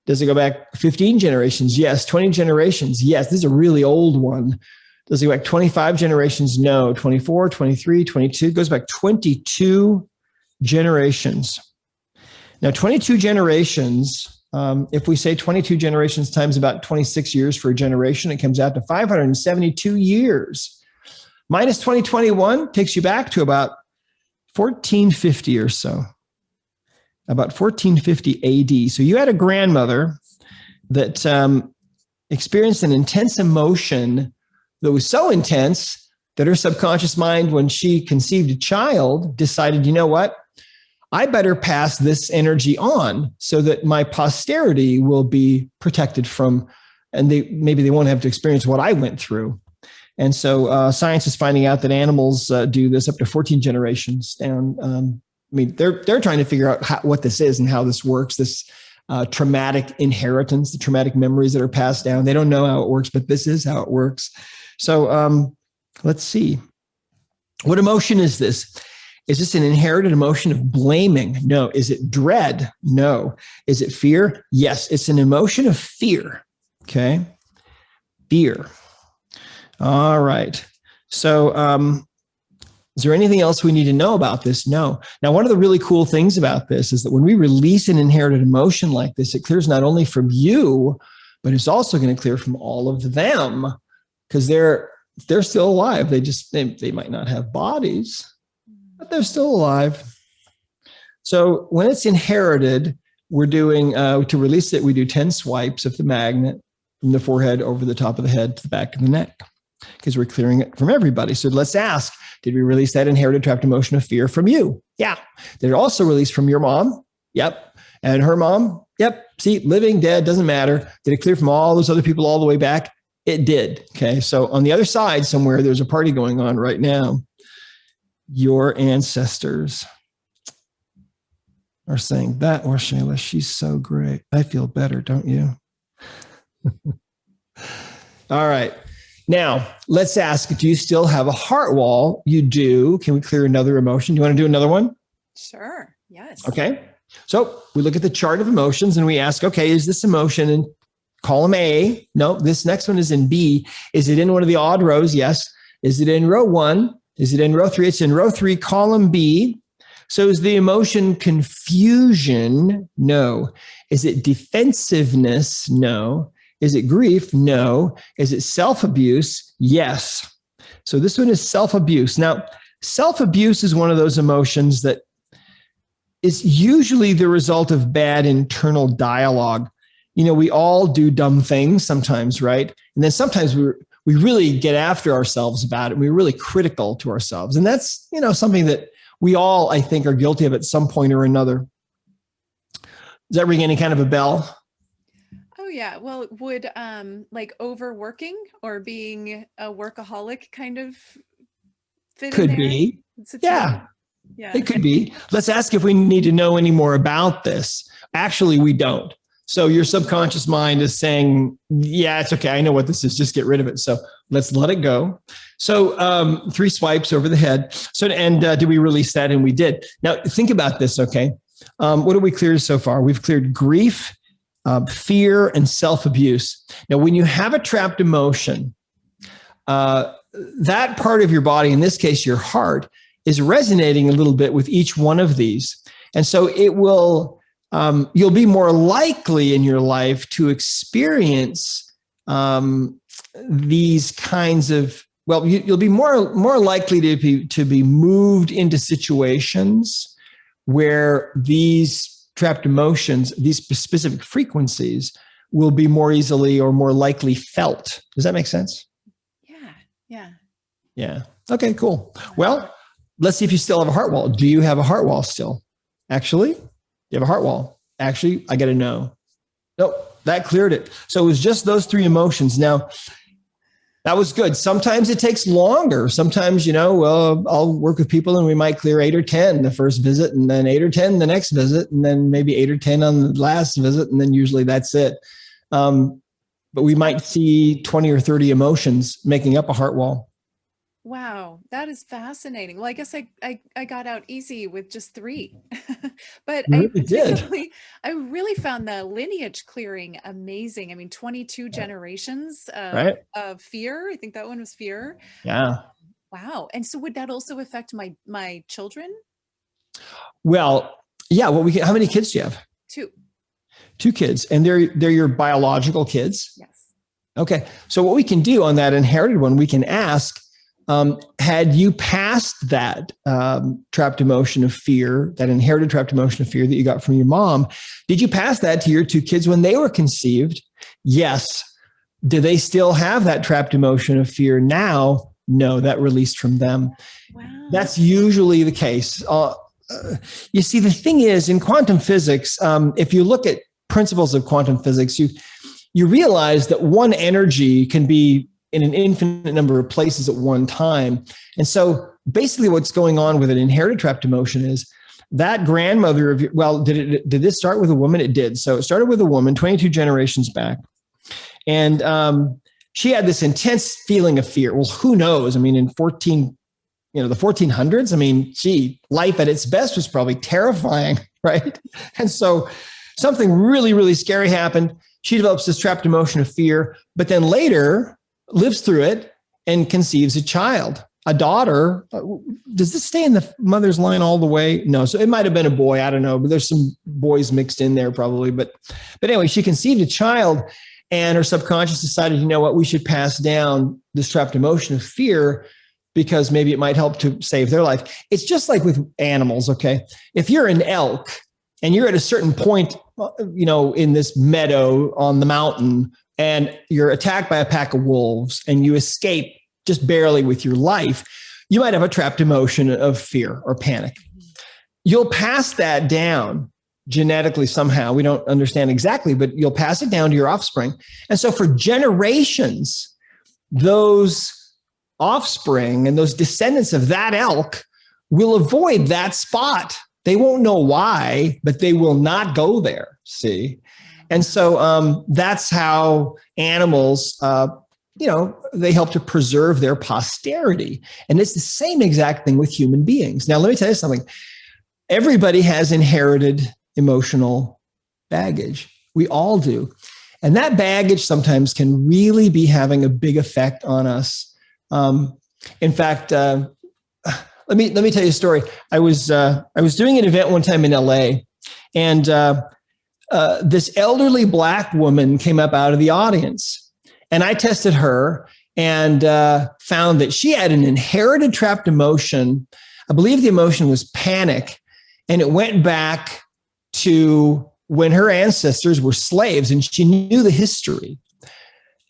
Does it go back 15 generations? Yes. 20 generations? Yes. This is a really old one. Does it go back 25 generations? No. 24, 23, 22. It goes back 22 generations. Now, 22 generations, if we say 22 generations times about 26 years for a generation, it comes out to 572 years. Minus 2021 takes you back to about 1450 or so. About 1450 AD. So you had a grandmother that experienced an intense emotion that was so intense that her subconscious mind, when she conceived a child, decided, you know what? I better pass this energy on so that my posterity will be protected from, and maybe they won't have to experience what I went through. And so science is finding out that animals do this up to 14 generations down. They're trying to figure out what this is and how this works, this traumatic inheritance, the traumatic memories that are passed down. They don't know how it works, but this is how it works. So let's see. What emotion is this? Is this an inherited emotion of blaming? No. Is it dread? No. Is it fear? Yes. It's an emotion of fear. Okay. Fear. All right. So, is there anything else we need to know about this? No. Now, one of the really cool things about this is that when we release an inherited emotion like this, it clears not only from you, but it's also going to clear from all of them, because they're still alive. They might not have bodies, but they're still alive. So when it's inherited, we're doing, to release it, we do 10 swipes of the magnet from the forehead over the top of the head to the back of the neck, because we're clearing it from everybody. So let's ask, did we release that inherited trapped emotion of fear from you? Yeah. Did it also release from your mom? Yep. And her mom? Yep. See, living, dead, doesn't matter. Did it clear from all those other people all the way back? It did. Okay. So on the other side somewhere, there's a party going on right now. Your ancestors are saying, that or Shayla, she's so great. I feel better, don't you? All right. Now, let's ask, do you still have a heart wall? You do. Can we clear another emotion? Do you want to do another one?
Sure. Yes.
Okay. So we look at the chart of emotions and we ask, okay, is this emotion in column A? No, this next one is in B. Is it in one of the odd rows? Yes. Is it in row 1? Is it in row 3? It's in row 3, column B. So is the emotion confusion? No. Is it defensiveness? No. Is it grief? No. Is it self-abuse? Yes. So this one is self-abuse. Now, self-abuse is one of those emotions that is usually the result of bad internal dialogue. You know, we all do dumb things sometimes, right? And then sometimes we really get after ourselves about it. We're really critical to ourselves. And that's, you know, something that we all, I think, are guilty of at some point or another. Does that ring any kind of a bell?
Oh yeah. Well, would like overworking or being a workaholic kind of fit
Could
in there?
be. Yeah.
Yeah.
It could be. Let's ask if we need to know any more about this. Actually, we don't. So your subconscious mind is saying, yeah, it's okay. I know what this is. Just get rid of it. So let's let it go. So 3 swipes over the head. So, and did we release that? And we did. Now think about this. Okay. What have we cleared so far? We've cleared grief, fear, and self-abuse. Now, when you have a trapped emotion, that part of your body, in this case, your heart, is resonating a little bit with each one of these. And so it will, you'll be more likely in your life to experience these kinds of, well, you'll be more likely to be moved into situations where these trapped emotions, these specific frequencies, will be more easily or more likely felt. Does that make sense? Yeah. Okay, cool. Well, let's see if you still have a heart wall. Do you have a heart wall still? Actually, you have a heart wall. Actually, I got to know. Nope, that cleared it. So it was just those 3 emotions. Now, that was good. Sometimes it takes longer. Sometimes, you know, I'll work with people and we might clear 8 or 10 the first visit, and then 8 or 10 the next visit, and then maybe 8 or 10 on the last visit, and then usually that's it. But we might see 20 or 30 emotions making up a heart wall.
Wow, that is fascinating. Well, I guess I got out easy with just 3, but I really found the lineage clearing amazing. I mean, 22 generations of fear. I think that one was fear.
Yeah.
Wow. And so would that also affect my children?
Well, yeah. Well, how many kids do you have?
2.
2 kids, and they're your biological kids.
Yes.
Okay. So what we can do on that inherited one, we can ask, had you passed that trapped emotion of fear, that inherited trapped emotion of fear that you got from your mom, did you pass that to your 2 kids when they were conceived? Yes. Do they still have that trapped emotion of fear now? No, that released from them. Wow. That's usually the case. You see, the thing is, in quantum physics, if you look at principles of quantum physics, you realize that one energy can be in an infinite number of places at one time. And so basically what's going on with an inherited trapped emotion is that grandmother of, well, did this start with a woman? It did. So it started with a woman 22 generations back. And she had this intense feeling of fear. Well, who knows? I mean, in 14 the 1400s. I mean, gee, life at its best was probably terrifying, right? And so something really, really scary happened. She develops this trapped emotion of fear, but then later lives through it and conceives a child, a daughter. Does this stay in the mother's line all the way? No. So it might've been a boy. I don't know, but there's some boys mixed in there probably. But anyway, she conceived a child, and her subconscious decided, you know what, we should pass down this trapped emotion of fear because maybe it might help to save their life. It's just like with animals, okay? If you're an elk and you're at a certain point, in this meadow on the mountain, and you're attacked by a pack of wolves and you escape just barely with your life, you might have a trapped emotion of fear or panic. You'll pass that down genetically somehow. We don't understand exactly, but you'll pass it down to your offspring. And so for generations, those offspring and those descendants of that elk will avoid that spot. They won't know why, but they will not go there. See? And so that's how animals, they help to preserve their posterity. And it's the same exact thing with human beings. Now, let me tell you something. Everybody has inherited emotional baggage. We all do. And that baggage sometimes can really be having a big effect on us. In fact, let me tell you a story. I was doing an event one time in LA, and this elderly Black woman came up out of the audience, and I tested her and found that she had an inherited trapped emotion. I believe the emotion was panic, and it went back to when her ancestors were slaves, and she knew the history.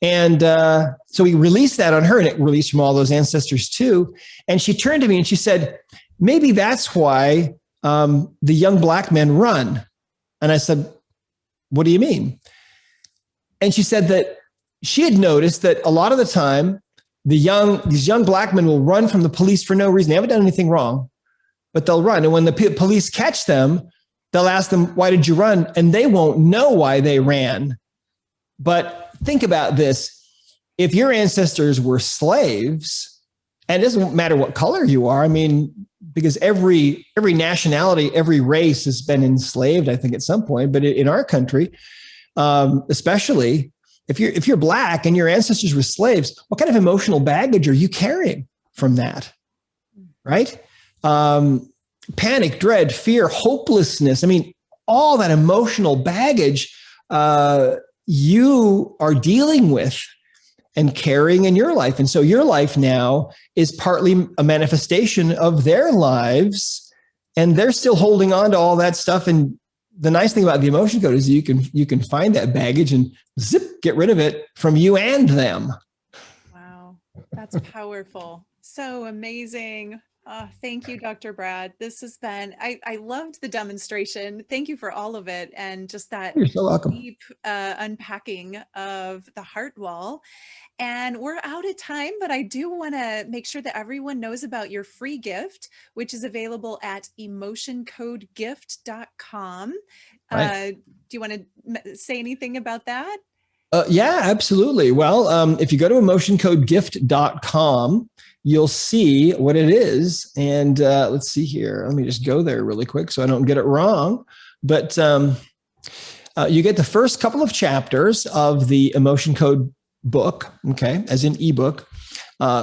And so we released that on her, and it released from all those ancestors too. And she turned to me and she said, maybe that's why the young Black men run. And I said, what do you mean? And she said that she had noticed that a lot of the time, these young Black men will run from the police for no reason. They haven't done anything wrong, but they'll run. And when the police catch them, they'll ask them, why did you run? And they won't know why they ran. But think about this. If your ancestors were slaves, and it doesn't matter what color you are, I mean, because every nationality, every race has been enslaved, I think, at some point. But in our country, especially if you're Black and your ancestors were slaves, what kind of emotional baggage are you carrying from that? Right? Panic, dread, fear, hopelessness. I mean, all that emotional baggage you are dealing with and carrying in your life. And so your life now is partly a manifestation of their lives, and they're still holding on to all that stuff. And the nice thing about the emotion code is you can find that baggage and zip, get rid of it from you and them.
Wow, that's powerful. So amazing. Thank you, Dr. Brad. This has been, I loved the demonstration. Thank you for all of it. And just that
You're so welcome.
deep unpacking of the heart wall. And we're out of time, but I do want to make sure that everyone knows about your free gift, which is available at emotioncodegift.com.
Right.
Do you want to say anything about that?
Yeah, absolutely. Well, if you go to emotioncodegift.com, you'll see what it is. And let's see here. Let me just go there really quick so I don't get it wrong. But you get the first couple of chapters of the Emotion Code book, okay, as an ebook.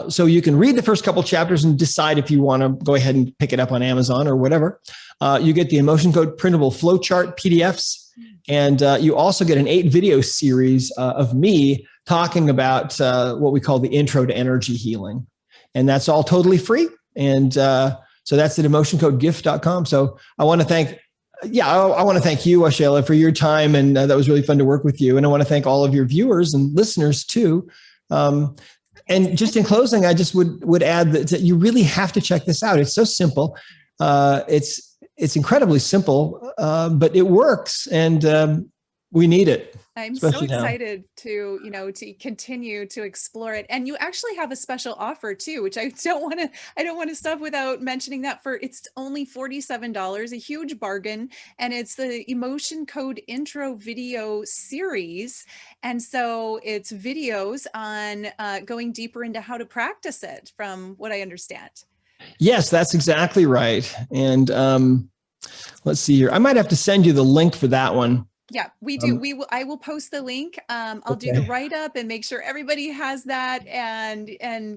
So you can read the first couple chapters and decide if you want to go ahead and pick it up on Amazon or whatever. You get the Emotion Code printable flowchart PDFs. And you also get an 8-video series of me talking about what we call the intro to energy healing. And that's all totally free. And so that's at emotioncodegift.com. So I want to thank, I want to thank you, Ashela, for your time. And that was really fun to work with you. And I want to thank all of your viewers and listeners too. And just in closing, I just would add that you really have to check this out. It's so simple. It's incredibly simple, but it works, and we need it.
I'm so excited to continue to explore it. And you actually have a special offer too, which I don't want to stop without mentioning that. It's only $47, a huge bargain. And it's the Emotion Code Intro Video Series. And so it's videos on going deeper into how to practice it, from what I understand.
Yes, that's exactly right. And let's see here. I might have to send you the link for that one.
Yeah, we do. I will post the link. I'll do the
Okay.
write-up and make sure everybody has that and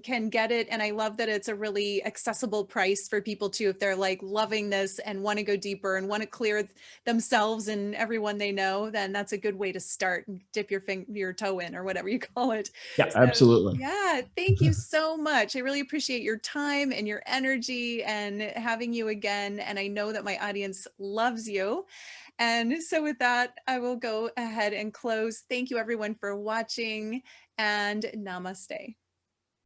can get it. And I love that it's a really accessible price for people too, if they're like loving this and want to go deeper and want to clear themselves and everyone they know, then that's a good way to start and dip your toe in or whatever you call it.
Yeah,
So
absolutely.
yeah, thank you so much. I really appreciate your time and your energy and having you again. And I know that my audience loves you. And so with that, I will go ahead and close. Thank you everyone for watching, and namaste.